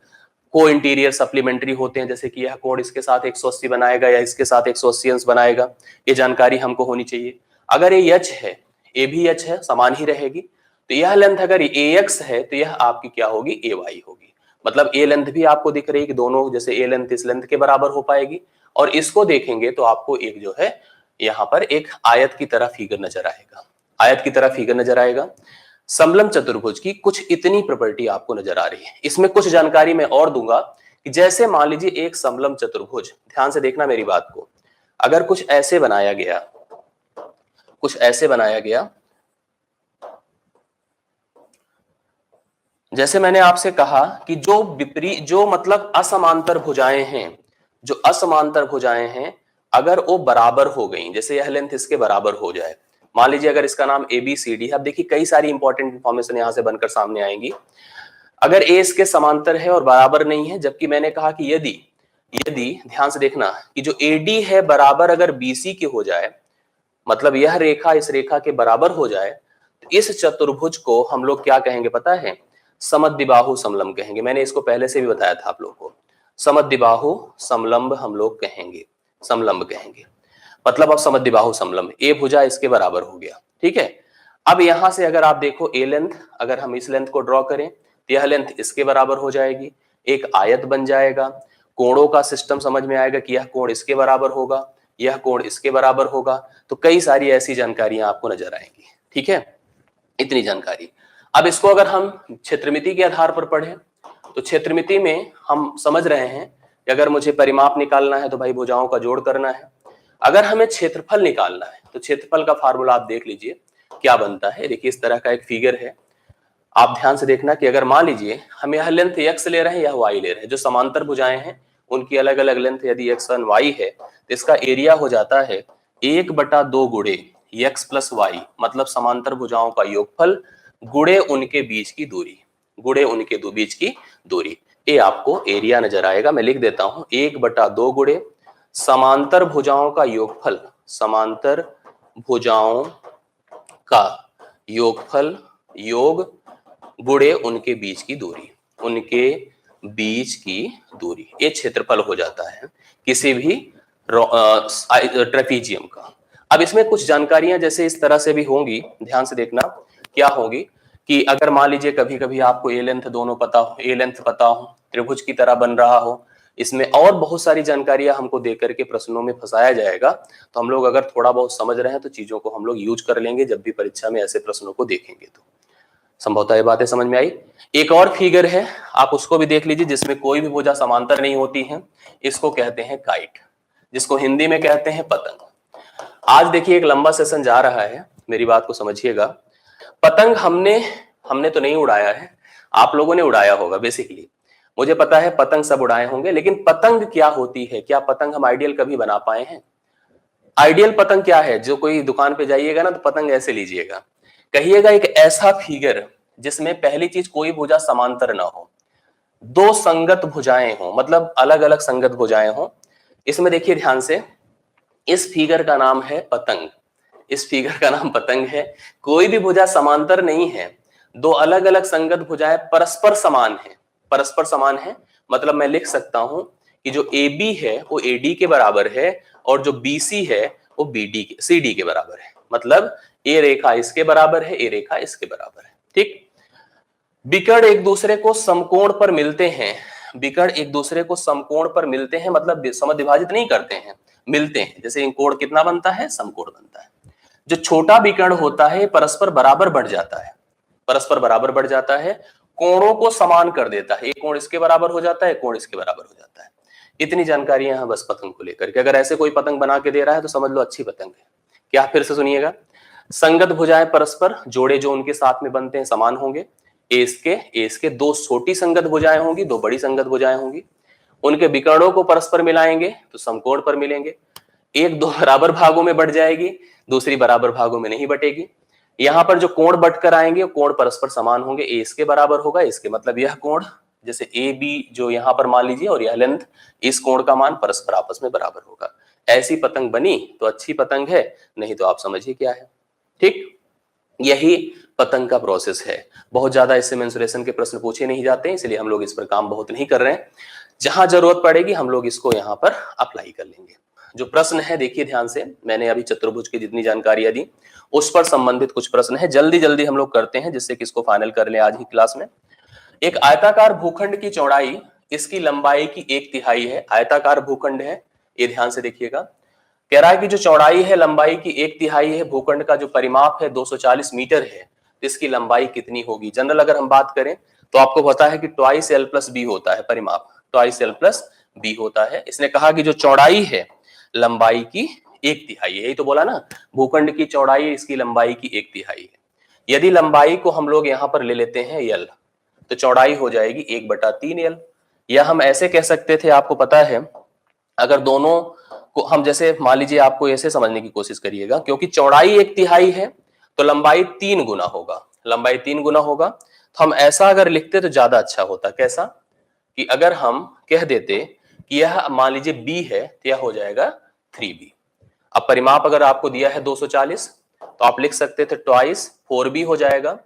को इंटीरियर सप्लीमेंट्री होते हैं, जैसे कि यह कोण इसके साथ 180 बनाएगा या इसके साथ 180 अंश बनाएगा। ये जानकारी हमको होनी चाहिए। अगर ये एच है, ए भी एच है, समान ही रहेगी। तो यह लेंथ अगर ए एक्स है तो यह आपकी क्या होगी? ए वाई होगी। मतलब ए लेंथ भी आपको दिख रही है कि दोनों जैसे ए लेंथ इस लेंथ के बराबर हो पाएगी। और इसको देखेंगे तो आपको एक जो है यहाँ पर एक आयत की तरह फिगर नजर आएगा, आयत की तरह फिगर नजर आएगा। समलंब चतुर्भुज की कुछ इतनी प्रॉपर्टी आपको नजर आ रही है। इसमें कुछ जानकारी मैं और दूंगा कि जैसे मान लीजिए एक समलंब चतुर्भुज, ध्यान से देखना मेरी बात को, अगर कुछ ऐसे बनाया गया, कुछ ऐसे बनाया गया। जैसे मैंने आपसे कहा कि जो मतलब असमांतर भुजाएं हैं, जो असमांतर भुजाएं हैं, अगर वो बराबर हो गई, जैसे यह लेंथ इसके बराबर हो जाए, मान लीजिए अगर इसका नाम ABCD है। अब देखिए कई सारी इंपॉर्टेंट इंफॉर्मेशन यहां से बनकर सामने आएंगी। अगर ए इसके समांतर है और बराबर नहीं है, जबकि मैंने कहा कि यदि यदि ध्यान से देखना कि जो AD है बराबर अगर BC के हो जाए, मतलब यह रेखा इस रेखा के बराबर हो जाए, तो इस चतुर्भुज को हम लोग क्या कहेंगे पता है? समद्विबाहु समलंब कहेंगे। मैंने इसको पहले से भी बताया था आप लोग को। समद्विबाहु समलंब हम लोग कहेंगे, समलंब कहेंगे। मतलब अब समद्विबाहु समलंब, ए भुजा इसके बराबर हो गया, ठीक है। अब यहां से अगर आप देखो ए लेंथ, अगर हम इस लेंथ को ड्रॉ करें तो यह लेंथ इसके बराबर हो जाएगी, एक आयत बन जाएगा। कोणों का सिस्टम समझ में आएगा कि यह कोण इसके बराबर होगा, यह कोण इसके बराबर होगा। तो कई सारी ऐसी जानकारियां आपको नजर आएंगी, ठीक है, इतनी जानकारी। अब इसको अगर हम क्षेत्रमिति के आधार पर पढ़ें तो क्षेत्रमिति में हम समझ रहे हैं कि अगर मुझे परिमाप निकालना है तो भाई भुजाओं का जोड़ करना है। अगर हमें क्षेत्रफल निकालना है तो क्षेत्रफल का फार्मूला आप देख लीजिए क्या बनता है। देखिए इस तरह का एक फिगर है, आप ध्यान से देखना कि अगर मान लीजिए हम यह लेंथ x ले रहे हैं, यह y ले रहे हैं, जो समांतर भुजाएं हैं उनकी अलग अलग लेंथ यदि x1 y है तो इसका एरिया हो जाता है 1/2 गुणे x प्लस वाई, मतलब समांतर भुजाओं का योगफल गुणे उनके बीच की दूरी, गुणे उनके बीच की दूरी। ये आपको एरिया नजर आएगा, मैं लिख देता हूं 1/2 गुणे समांतर भुजाओं का योगफल, समांतर भुजाओं का योगफल, योग गुणे उनके बीच की दूरी, उनके बीच की दूरी, ये क्षेत्रफल हो जाता है किसी भी ट्रेपीजियम का। अब इसमें कुछ जानकारियां जैसे इस तरह से भी होंगी, ध्यान से देखना क्या होगी कि अगर मान लीजिए कभी कभी आपको ए लेंथ दोनों पता हो, ए लेंथ पता हो, त्रिभुज की तरह बन रहा हो, इसमें और बहुत सारी जानकारियां हमको देकर के प्रश्नों में फंसाया जाएगा। तो हम लोग अगर थोड़ा बहुत समझ रहे हैं तो चीजों को हम लोग यूज कर लेंगे जब भी परीक्षा में ऐसे प्रश्नों को देखेंगे तो। संभवतः ये बातें समझ में आई। एक और फिगर है, आप उसको भी देख लीजिए, जिसमें कोई भी भुजा समांतर नहीं होती है। इसको कहते हैं काइट, जिसको हिंदी में कहते हैं पतंग। आज देखिए एक लंबा सेशन जा रहा है, मेरी बात को समझिएगा। पतंग हमने तो नहीं उड़ाया है, आप लोगों ने उड़ाया होगा बेसिकली। मुझे पता है पतंग सब उड़ाए होंगे, लेकिन पतंग क्या होती है, क्या पतंग हम आइडियल कभी बना पाए हैं? आइडियल पतंग क्या है? जो कोई दुकान पे जाइएगा ना तो पतंग ऐसे लीजिएगा, कहिएगा एक ऐसा फिगर जिसमें पहली चीज कोई भुजा समांतर ना हो, दो संगत भुजाएं हो, मतलब अलग अलग संगत भुजाएं हो। इसमें देखिए ध्यान से, इस फिगर का नाम है पतंग, इस फिगर का नाम पतंग है। कोई भी भुजा समांतर नहीं है, दो अलग अलग संगत भुजाएं परस्पर समान है, परस्पर समान है। मतलब मैं लिख सकता हूं कि जो AB है वो AD के बराबर है और जो BC है वो CD के बराबर है। मतलब ये रेखा इसके बराबर है, ये रेखा इसके बराबर है, ठीक। विकर्ण एक दूसरे को समकोण पर मिलते हैं, विकर्ण एक दूसरे को समकोण पर मिलते हैं, मतलब समद्विभाजित नहीं करते हैं, मिलते हैं। जैसे कोण कितना बनता है? समकोण बनता है। जो छोटा विकर्ण होता है परस्पर बराबर बढ़ जाता है, परस्पर बराबर बढ़ जाता है, कोणों को समान कर देता है। एक कोण इसके बराबर हो जाता है, कोण इसके बराबर हो जाता है। इतनी जानकारियां हैं बस पतंग को लेकर के। अगर ऐसे कोई पतंग बना के दे रहा है तो समझ लो अच्छी पतंग है। क्या? फिर से सुनिएगा, संगत भुजाएं परस्पर, जोड़े जो उनके साथ में बनते हैं समान होंगे। ए इसके दो छोटी संगत भुजाएं होंगी, दो बड़ी संगत भुजाएं होंगी। उनके विकर्णों को परस्पर मिलाएंगे तो समकोण पर मिलेंगे। एक दो बराबर भागों में बट जाएगी, दूसरी बराबर भागों में नहीं बटेगी। यहां पर जो कोण बटकर आएंगे कोण परस्पर समान होंगे। ए इसके बराबर होगा, इसके मतलब यह कोण, जैसे ए बी जो यहां पर मान लीजिए, और यह लेंथ, इस कोण का मान परस्पर आपस में बराबर होगा। ऐसी पतंग बनी तो अच्छी पतंग है, नहीं तो आप समझिए क्या है, ठीक। यही पतंग का प्रोसेस है। बहुत ज्यादा इससे मेंसुरेशन के प्रश्न पूछे नहीं जाते हैं, इसलिए हम लोग इस पर काम बहुत नहीं कर रहे हैं। जहां जरूरत पड़ेगी हम लोग इसको यहाँ पर अप्लाई कर लेंगे। जो प्रश्न है देखिए ध्यान से, मैंने अभी चतुर्भुज की जितनी जानकारियां दी उस पर संबंधित कुछ प्रश्न है, जल्दी जल्दी हम लोग करते हैं जिससे कि इसको फाइनल कर ले आज ही क्लास में। एक आयताकार भूखंड की चौड़ाई इसकी लंबाई की 1/3 है। आयताकार भूखंड है, ये ध्यान से देखिएगा। कह रहा है कि जो चौड़ाई है लंबाई की 1/3 है, भूखंड का जो परिमाप है 240 मीटर है, तो इसकी लंबाई कितनी होगी? जनरल अगर हम बात करें तो आपको पता है कि ट्वाइस L प्लस बी होता है परिमाप, ट्वाइस L प्लस बी होता है। इसने कहा कि जो चौड़ाई है लंबाई की एक तिहाई है, यही तो बोला ना, भूखंड की चौड़ाई इसकी लंबाई की एक तिहाई है। यदि लंबाई को हम लोग यहां पर ले लेते हैं यल, तो चौड़ाई हो जाएगी 1/3 यल। या हम ऐसे कह सकते थे, आपको पता है, अगर दोनों को हम जैसे मान लीजिए, आपको ऐसे समझने की कोशिश करिएगा, क्योंकि चौड़ाई एक तिहाई है तो लंबाई 3 गुना होगा, लंबाई 3 गुना होगा। तो हम ऐसा अगर लिखते तो ज्यादा अच्छा होता। कैसा कि अगर हम कह देते कि यह मान लीजिए b है, तो यह हो जाएगा 3b। अब परिमाप अगर आपको दिया है 240, तो आप लिख सकते थे ट्वाइस 4b हो जाएगा,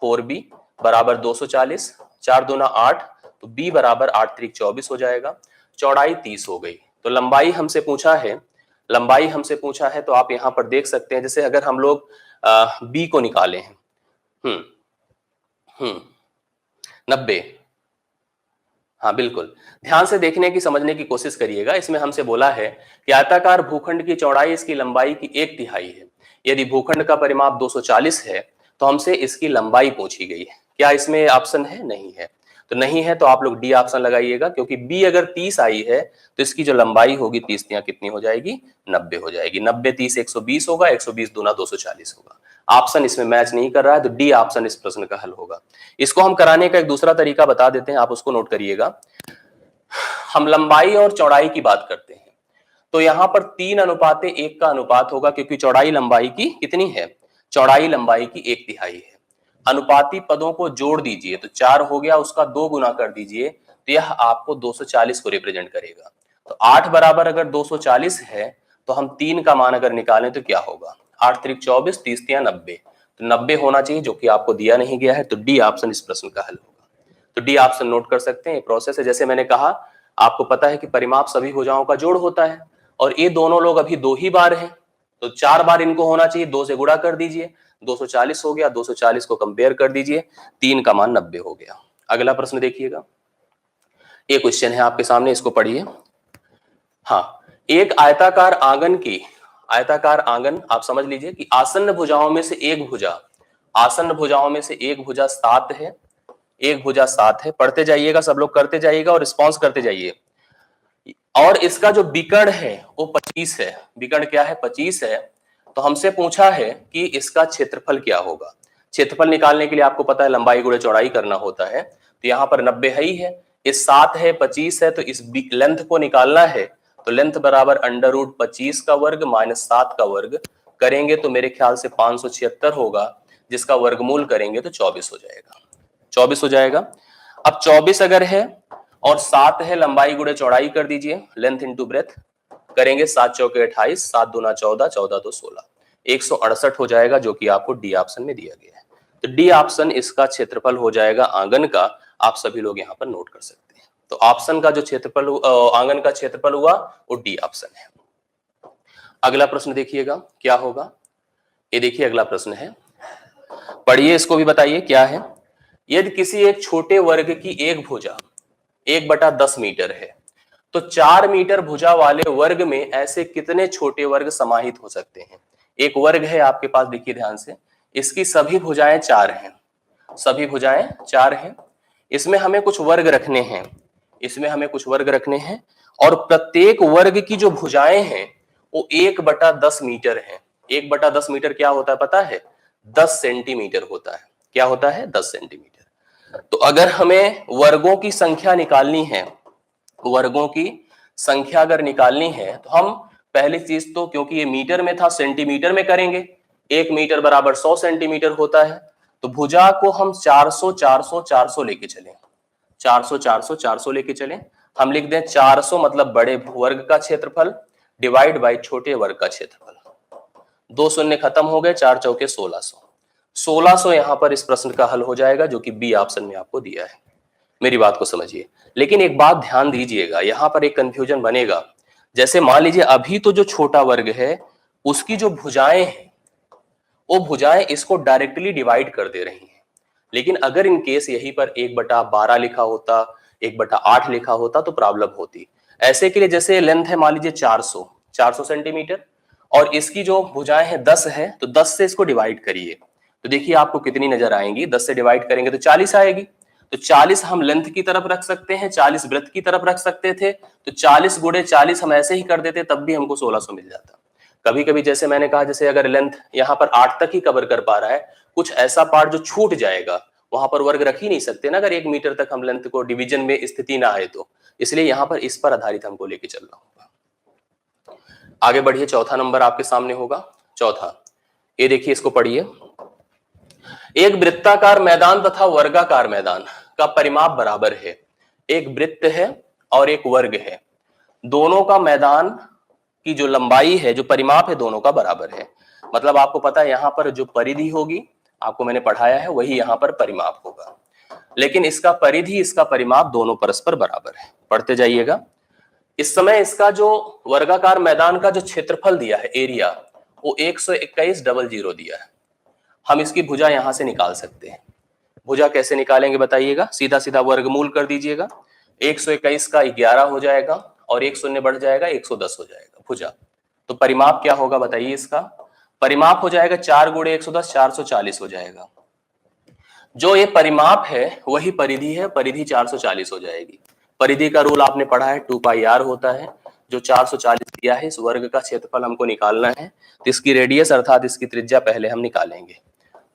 4b बराबर 240, 4 दूना 8, तो b बराबर 8 त्रिक 24 हो जाएगा। चौड़ाई 30 हो गई। तो लंबाई हमसे पूछा है, लंबाई हमसे पूछा है, तो आप यहां पर देख सकते हैं, जैसे अगर हम लोग b को निकाले हैं, 90। हाँ बिल्कुल, ध्यान से देखने की समझने की कोशिश करिएगा। इसमें हमसे बोला है कि आयताकार भूखंड की चौड़ाई इसकी लंबाई की एक तिहाई है। यदि भूखंड का परिमाप 240 है तो हमसे इसकी लंबाई पूछी गई है। क्या इसमें ऑप्शन है? नहीं है। तो नहीं है तो आप लोग डी ऑप्शन लगाइएगा, क्योंकि बी अगर 30 आई है तो इसकी जो लंबाई होगी 30 कितनी हो जाएगी? 90 हो जाएगी। 90 30 120 होगा, 120 दूना 240 होगा। ऑप्शन इसमें मैच नहीं कर रहा है, तो डी ऑप्शन इस प्रश्न का हल होगा। इसको हम कराने का एक दूसरा तरीका बता देते हैं, आप उसको नोट करिएगा। हम लंबाई और चौड़ाई की बात करते हैं, तो यहां पर 3:1 का अनुपात होगा, क्योंकि चौड़ाई लंबाई की कितनी है? चौड़ाई लंबाई की एक तिहाई है। अनुपाती पदों को जोड़ दीजिए, तो 4 हो गया, उसका 2 गुना कर दीजिए, तो यह आपको 240 को रिप्रेजेंट करेगा। तो 8 बराबर अगर 240 है, तो हम 3 का मान अगर निकालें तो क्या होगा? 8 त्रिक 24, 30 तिया 90, तो 90 होना चाहिए, जो कि आपको दिया नहीं गया है। तो डी ऑप्शन इस प्रश्न का हल होगा। तो डी ऑप्शन नोट कर सकते हैं। प्रोसेस है, जैसे मैंने कहा, आपको पता है कि परिमाप सभी भुजाओं का जोड़ होता है, और ये दोनों लोग अभी 2 ही बार हैं, तो 4 बार इनको होना चाहिए। 2 से गुणा कर दीजिए, 240 हो गया। 240 को कंपेयर कर दीजिए, 3 का मान 90 हो गया। अगला प्रश्न देखिएगा, ये क्वेश्चन है आपके सामने, इसको पढ़िए। हाँ, एक आयताकार आंगन आप समझ लीजिए कि आसन्न भुजाओं में से एक भुजा, आसन्न भुजाओं में से एक भुजा 7 है, एक भुजा 7 है। पढ़ते जाइएगा, सब लोग करते जाइएगा और रिस्पॉन्स करते जाइए। और इसका जो विकर्ण है वो 25 है। विकर्ण क्या है? 25 है। तो हमसे पूछा है कि इसका क्षेत्रफल क्या होगा। क्षेत्रफल निकालने के लिए आपको पता है लंबाई गुणे चौड़ाई करना होता है। तो यहाँ पर 90 है ही है, इस 7 है, 25 है, तो इस लेंथ को निकालना है। तो लेंथ बराबर √25 का वर्ग माइनस 7 का वर्ग करेंगे तो मेरे ख्याल से 576 होगा, जिसका वर्गमूल करेंगे तो 24 हो जाएगा। 24 हो जाएगा। अब 24 अगर है और 7 है, लंबाई गुणे चौड़ाई कर दीजिए, लेंथ इंटू ब्रेथ करेंगे, 7 चौके 28, 7 दूना 14, 14 तो 16, 168 हो जाएगा, जो कि आपको डी ऑप्शन में दिया गया है। तो डी ऑप्शन इसका क्षेत्रफल हो जाएगा आंगन का। आप सभी लोग यहाँ पर नोट कर सकते हैं। तो ऑप्शन का जो क्षेत्रफल, आंगन का क्षेत्रफल हुआ, वो डी ऑप्शन है। अगला प्रश्न देखिएगा क्या होगा। ये देखिए अगला प्रश्न है, पढ़िए, इसको भी बताइए क्या है। यदि किसी एक छोटे वर्ग की एक भुजा 1/10 मीटर है, तो 4 मीटर भुजा वाले वर्ग में ऐसे कितने छोटे वर्ग समाहित हो सकते हैं। एक वर्ग है आपके पास, देखिए ध्यान से, इसकी सभी भुजाएं 4 हैं, सभी भुजाएं 4 हैं। इसमें हमें कुछ वर्ग रखने हैं, इसमें हमें कुछ वर्ग रखने हैं, और प्रत्येक वर्ग की जो भुजाएं हैं वो 1/10 मीटर है। 1/10 मीटर क्या होता है पता है? 10 सेंटीमीटर होता है। क्या होता है? 10 सेंटीमीटर। तो अगर हमें वर्गों की संख्या निकालनी है, वर्गों की संख्या अगर निकालनी है, तो हम पहली चीज तो, क्योंकि ये मीटर में था, सेंटीमीटर में करेंगे। 1 मीटर बराबर 100 सेंटीमीटर होता है। तो भुजा को हम 400 400 400 लेके चले, 400 400 400 लेके चले। हम लिख दें 400 मतलब बड़े वर्ग का क्षेत्रफल डिवाइड बाय छोटे वर्ग का क्षेत्रफल। 2 शून्य खत्म हो गए, 4 चौके 1600, 1600 यहां पर इस प्रश्न का हल हो जाएगा, जो कि बी ऑप्शन में आपको दिया है। मेरी बात को समझिए। लेकिन एक बात ध्यान दीजिएगा, यहां पर एक कंफ्यूजन बनेगा। जैसे मान लीजिए अभी तो जो छोटा वर्ग है उसकी जो भुजाएं हैं, वो भुजाएं इसको डायरेक्टली डिवाइड कर दे रही हैं। लेकिन अगर इन केस यहीं पर 1/12 लिखा होता, 1/8 लिखा होता तो प्रॉब्लम होती। ऐसे के लिए जैसे लेंथ है मान लीजिए 400 सेंटीमीटर, और इसकी जो भुजाएं हैं 10 है, तो 10 से इसको डिवाइड करिए, तो देखिए आपको कितनी नजर आएंगी। 10 से डिवाइड करेंगे तो 40 आएगी। तो 40 हम लेंथ की तरफ रख सकते हैं, 40 ब्रेथ की तरफ रख सकते थे, तो 40 गुणे 40 हम ऐसे ही कर देते, तब भी हमको 1600 मिल जाता। कभी कभी जैसे मैंने कहा, जैसे अगर लेंथ यहाँ पर 8 तक ही कवर कर पा रहा है, कुछ ऐसा पार्ट जो छूट जाएगा, वहां पर वर्ग रख ही नहीं सकते ना, अगर 1 मीटर तक हम लेंथ को डिवीजन में स्थिति ना आए तो, इसलिए यहाँ पर इस पर आधारित हमको लेके चलना होगा। आगे बढ़िए, चौथा नंबर आपके सामने होगा। चौथा, ये देखिए, इसको पढ़िए। एक वृत्ताकार मैदान तथा वर्गाकार मैदान का परिमाप बराबर है। एक वृत्त है और एक वर्ग है, दोनों का मैदान की जो लंबाई है, जो परिमाप है, दोनों का बराबर है। मतलब आपको पता है यहाँ पर जो परिधि होगी, आपको मैंने पढ़ाया है, वही यहाँ पर परिमाप होगा, लेकिन इसका परिधि, इसका परिमाप दोनों परस्पर बराबर है। पढ़ते जाइएगा। इस समय इसका जो वर्गाकार मैदान का जो क्षेत्रफल दिया है, एरिया, वो 121,000 दिया है। हम इसकी भुजा यहां से निकाल सकते हैं। भुजा कैसे निकालेंगे बताइएगा? सीधा सीधा वर्गमूल कर दीजिएगा, 121 का 11 हो जाएगा और 1 शून्य बढ़ जाएगा, 110 हो जाएगा भुजा। तो परिमाप क्या होगा बताइए? इसका परिमाप हो जाएगा 4 गुणे 110, 440 हो जाएगा। जो ये परिमाप है वही परिधि है, परिधि 440 हो जाएगी। परिधि का रूल आपने पढ़ा है, 2πr होता है। जो 440 दिया है, इस वर्ग का क्षेत्रफल हमको निकालना है, तो इसकी रेडियस अर्थात इसकी त्रिज्या पहले हम निकालेंगे।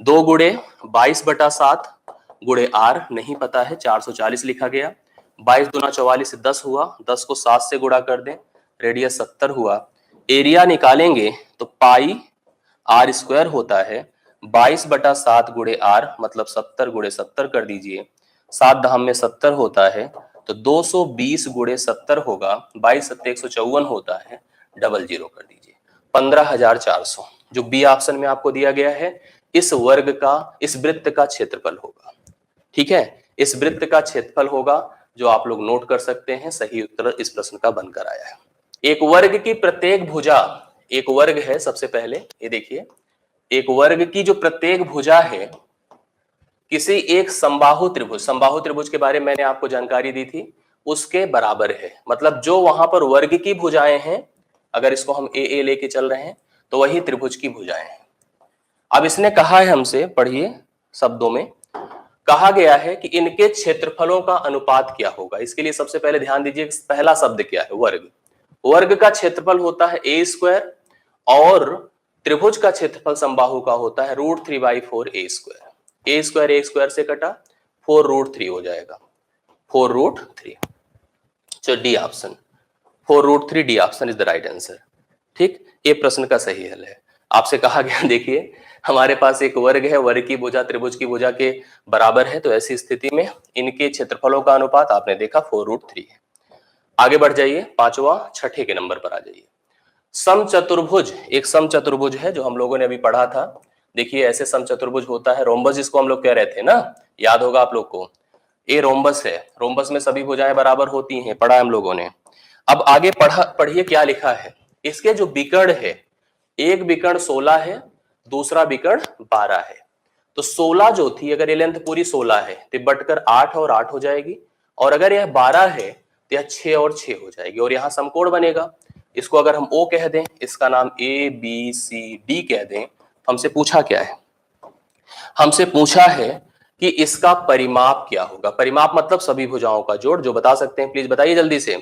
2 गुणे 22/7 गुणे r नहीं पता है, 440 लिखा गया। 22 दूना 44, 10 हुआ, 10 को 7 से गुणा कर दें, रेडियस 70 हुआ। एरिया निकालेंगे तो पाई r स्क्वायर होता है 22/7 गुणे r, मतलब 70 गुणे 70 कर दीजिए, 7 दहम में 70 होता है, तो 220 गुणे 70 होगा, 22 सत्ते 154 होता है, 00 कर दीजिए, 15,400। जो बी ऑप्शन में आपको दिया गया है, इस वर्ग का, इस वृत्त का क्षेत्रफल होगा। ठीक है, इस वृत्त का क्षेत्रफल होगा, जो आप लोग नोट कर सकते हैं। सही उत्तर इस प्रश्न का बनकर आया है। एक वर्ग की प्रत्येक भुजा, एक वर्ग है, सबसे पहले ये देखिए, एक वर्ग की जो प्रत्येक भुजा है किसी एक समबाहु त्रिभुज, समबाहु त्रिभुज के बारे में मैंने आपको जानकारी दी थी, उसके बराबर है। मतलब जो वहां पर वर्ग की भुजाएं हैं, अगर इसको हम ए लेके चल रहे हैं, तो वही त्रिभुज की भुजाएं हैं। अब इसने कहा है हमसे, पढ़िए शब्दों में, कहा गया है कि इनके क्षेत्रफलों का अनुपात क्या होगा। इसके लिए सबसे पहले ध्यान दीजिए, पहला शब्द क्या है? वर्ग। वर्ग का क्षेत्रफल होता है ए स्क्वायर, और त्रिभुज का क्षेत्रफल समबाहु का होता है √3/4 ए स्क्वायर। ए स्क्वायर से कटा, 4√3 हो जाएगा, 4√3। तो D option, 4√3, D option is the right answer. ठीक, ये प्रश्न का सही हल है। आपसे कहा गया, देखिए हमारे पास एक वर्ग है, वर्ग की भुजा त्रिभुज की भुजा के बराबर है, तो ऐसी स्थिति में इनके क्षेत्रफलों का अनुपात आपने देखा 4√3 है। आगे बढ़ जाइए, पांचवा, छठे के नंबर पर आ जाइए। समचतुर्भुज, एक समचतुर्भुज है जो हम लोगों ने अभी पढ़ा था। देखिए ऐसे समचतुर्भुज होता है, रोम्बस जिसको हम लोग कह रहे थे ना, याद होगा आप लोग को, ये रोम्बस है। रोम्बस में सभी भुजाएं बराबर होती हैं, पढ़ा हम लोगों ने। अब आगे पढ़िए क्या लिखा है। इसके जो विकर्ण है, एक विकर्ण 16 है, दूसरा विकर्ण 12 है। तो 16 जो थी, अगर ये लेंथ पूरी 16 है तो बटकर 8 और 8 हो जाएगी, और अगर यह 12 है तो यह 6 और 6 हो जाएगी, और यहां समकोण बनेगा। इसको अगर हम ओ कह दें, इसका नाम ए बी सी डी कह दें, हमसे पूछा क्या है? हमसे पूछा है कि इसका परिमाप क्या होगा। परिमाप मतलब सभी भुजाओं का जोड़। जो बता सकते हैं प्लीज बताइए जल्दी से।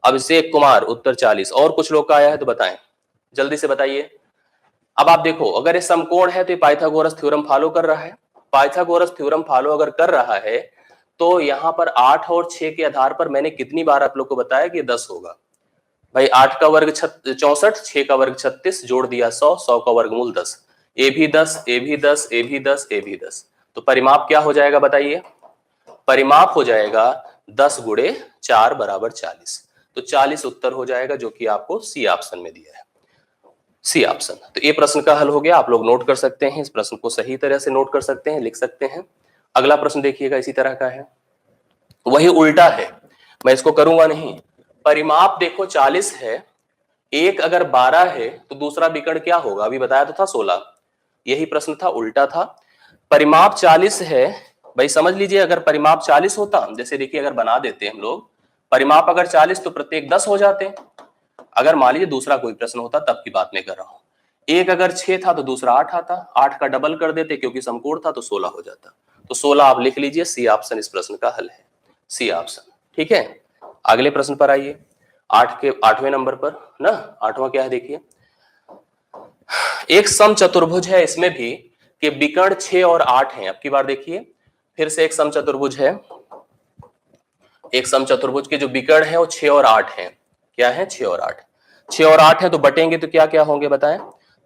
अभिषेक कुमार, उत्तर 40। और कुछ लोग का आया है तो बताएं, जल्दी से बताइए। अब आप देखो, अगर ये समकोण है तो ये पाइथागोरस थ्योरम फॉलो कर रहा है। पाइथागोरस थ्योरम फॉलो अगर कर रहा है, तो यहां पर 8 और 6 के आधार पर मैंने कितनी बार आप लोग को बताया कि 10 होगा। भाई 8 का वर्ग 64, 6 का वर्ग 36, जोड़ दिया 100, 100 का वर्गमूल 10, ए भी 10, ए भी 10, ए भी 10, ए भी 10। तो परिमाप क्या हो जाएगा बताइए? परिमाप हो जाएगा 10 गुणे 4 बराबर 40। तो 40 उत्तर हो जाएगा, जो कि आपको सी ऑप्शन में दिया है, सी ऑप्शन। तो ये प्रश्न का हल हो गया। आप लोग नोट कर सकते हैं, इस प्रश्न को सही तरह से नोट कर सकते हैं, लिख सकते हैं। अगला प्रश्न देखिएगा, इसी तरह का है, वही उल्टा है, मैं इसको करूंगा नहीं। परिमाप देखो 40 है, एक अगर 12 है तो दूसरा विकर्ण क्या होगा? अभी बताया तो था 16, यही प्रश्न था, उल्टा था। परिमाप 40 है, भाई समझ लीजिए, अगर परिमाप 40 होता, जैसे देखिए अगर बना देते हम लोग, परिमाप अगर 40 तो प्रत्येक 10 हो जाते। अगर मान लीजिए दूसरा कोई प्रश्न होता, तब की बात मैं कर रहा हूं। एक अगर 6 था तो दूसरा 8 आता, 8 का डबल कर देते क्योंकि समकोण था, तो 16 हो जाता। तो 16 आप लिख लीजिए, सी ऑप्शन इस प्रश्न का हल है, सी ऑप्शन। ठीक है, अगले प्रश्न पर आइए, 8वें नंबर पर ना। 8वां क्या है देखिए, एक सम चतुर्भुज है, इसमें भी कि विकर्ण 6 और 8 हैं। अब की बार देखिए, फिर से एक सम चतुर्भुज है, एक सम चतुर्भुज के जो विकर्ण है वो 6 और 8 हैं। क्या है? 6 और 8। 6 और 8 है तो बटेंगे तो क्या क्या होंगे बताएं?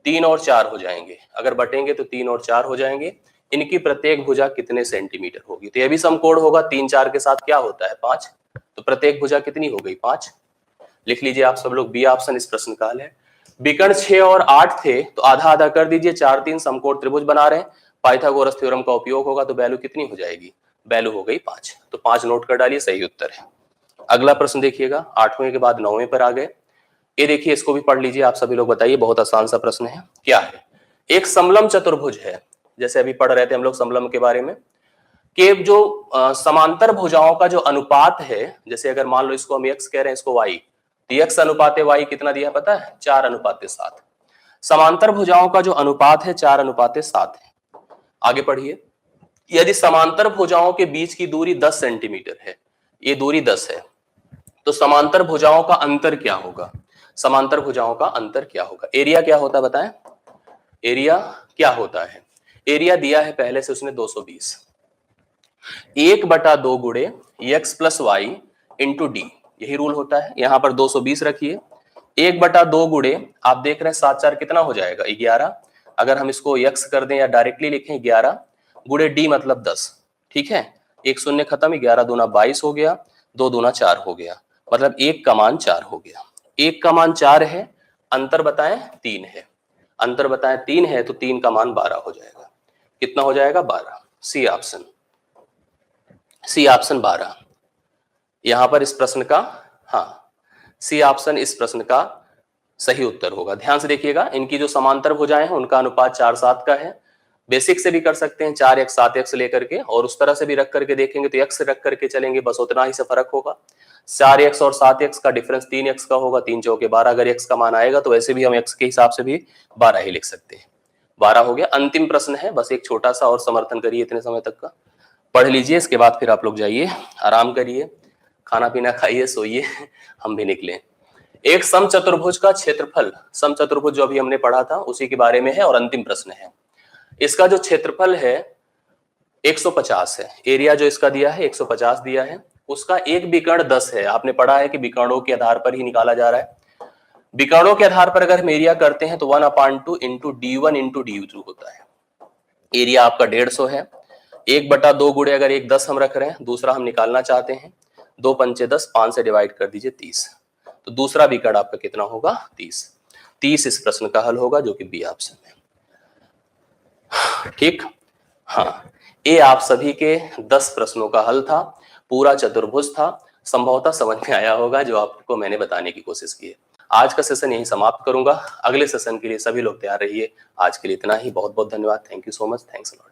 3 और 4 हो जाएंगे। अगर बटेंगे तो 3 और 4 हो जाएंगे। इनकी प्रत्येक भुजा कितने सेंटीमीटर होगी? तो यह भी समकोण होगा। 3 4 के साथ क्या होता है? 5। तो प्रत्येक भुजा कितनी हो गई? 5। लिख लीजिए आप सब लोग, बी ऑप्शन इस प्रश्न का हल है। विकर्ण 6 और 8 थे तो आधा आधा कर दीजिए। 4 3 समकोण त्रिभुज बना रहे हैं, पाइथागोरस थ्योरम का उपयोग होगा तो वैल्यू कितनी हो जाएगी? वैल्यू हो गई 5। तो 5 नोट कर डालिए, सही उत्तर है। अगला प्रश्न देखिएगा, 8वें के बाद 9वें पर आ गए। ये देखिए, इसको भी पढ़ लीजिए आप सभी लोग, बताइए। बहुत आसान सा प्रश्न है। क्या है? एक समलम चतुर्भुज है, जैसे अभी पढ़ रहे थे हम लोग समलम के बारे में, कि जो समांतर भुजाओं का जो अनुपात है, जैसे अगर मान लो इसको हम x कह रहे हैं, इसको y, तो x अनुपाते y कितना दिया पता है? 4:7। समांतर भुजाओं का जो अनुपात है 4:7 है। आगे पढ़िए, यदि समांतर भुजाओं के बीच की दूरी 10 सेंटीमीटर है, ये दूरी 10 है, तो समांतर भुजाओं का अंतर क्या होगा? समांतर भुजाओं का अंतर क्या होगा? एरिया क्या होता है बताएं? एरिया क्या होता है? एरिया दिया है पहले से उसने 220। 1/2 गुणे x प्लस वाई इंटू डी, यही रूल होता है। यहां पर 220 रखिए। 1/2 गुणे, आप देख रहे हैं 7 4 कितना हो जाएगा? 11। अगर हम इसको x कर दें या डायरेक्टली लिखें, 11 गुणे डी मतलब 10। ठीक है, एक शून्य खत्म, 11 दूना 22 हो गया, 2 दूना 4 हो गया, मतलब 1 का मान 4 हो गया। 1 का मान 4 है, अंतर बताएं 3 है। अंतर बताएं 3 है तो 3 का मान 12 हो जाएगा। कितना हो जाएगा? 12। सी ऑप्शन, सी ऑप्शन 12 यहां पर इस प्रश्न का, हाँ, सी ऑप्शन इस प्रश्न का सही उत्तर होगा। ध्यान से देखिएगा, इनकी जो समांतर भुजाएं हैं उनका अनुपात 4:7 का है। बेसिक से भी कर सकते हैं, 4x 7x लेकर के, और उस तरह से भी रख करके देखेंगे तो x रख करके चलेंगे, बस उतना ही से फर्क होगा। 4x और 7x का डिफरेंस 3x का होगा। 3 चौके 12, अगर x का मान आएगा तो वैसे भी हम x के हिसाब से भी 12 ही लिख सकते हैं। 12 हो गया। अंतिम प्रश्न है, बस एक छोटा सा और समर्थन करिए इतने समय तक का, पढ़ लीजिए। इसके बाद फिर आप लोग जाइए, आराम करिए, खाना पीना खाइए, सोइए, हम भी निकले। एक समचतुर्भुज का क्षेत्रफल, समचतुर्भुज जो अभी हमने पढ़ा था उसी के बारे में है और अंतिम प्रश्न है। इसका जो क्षेत्रफल है 150 है। एरिया जो इसका दिया है 150 दिया है। उसका एक विकर्ण 10 है। आपने पढ़ा है कि विकर्णों के आधार पर ही निकाला जा रहा है। विकर्णों के आधार पर अगर हम एरिया करते हैं तो 1/2 इंटू D1 इंटू D2 होता है। एरिया आपका 150 है। 1/2 गुणे अगर एक 10 हम रख रहे हैं, दूसरा हम निकालना चाहते हैं, 2 पंचे 10, 5 से डिवाइड कर दीजिए 30, तो दूसरा विकर्ण आपका कितना होगा? 30। 30 इस प्रश्न का हल होगा, जो कि बी ऑप्शन है। ठीक, हाँ, ये आप सभी के 10 प्रश्नों का हल था, पूरा चतुर्भुज था। संभवतः समझ में आया होगा जो आपको मैंने बताने की कोशिश की है। आज का सेशन यहीं समाप्त करूंगा। अगले सेशन के लिए सभी लोग तैयार रहिए। आज के लिए इतना ही। बहुत बहुत धन्यवाद। Thank you so much. Thanks a lot.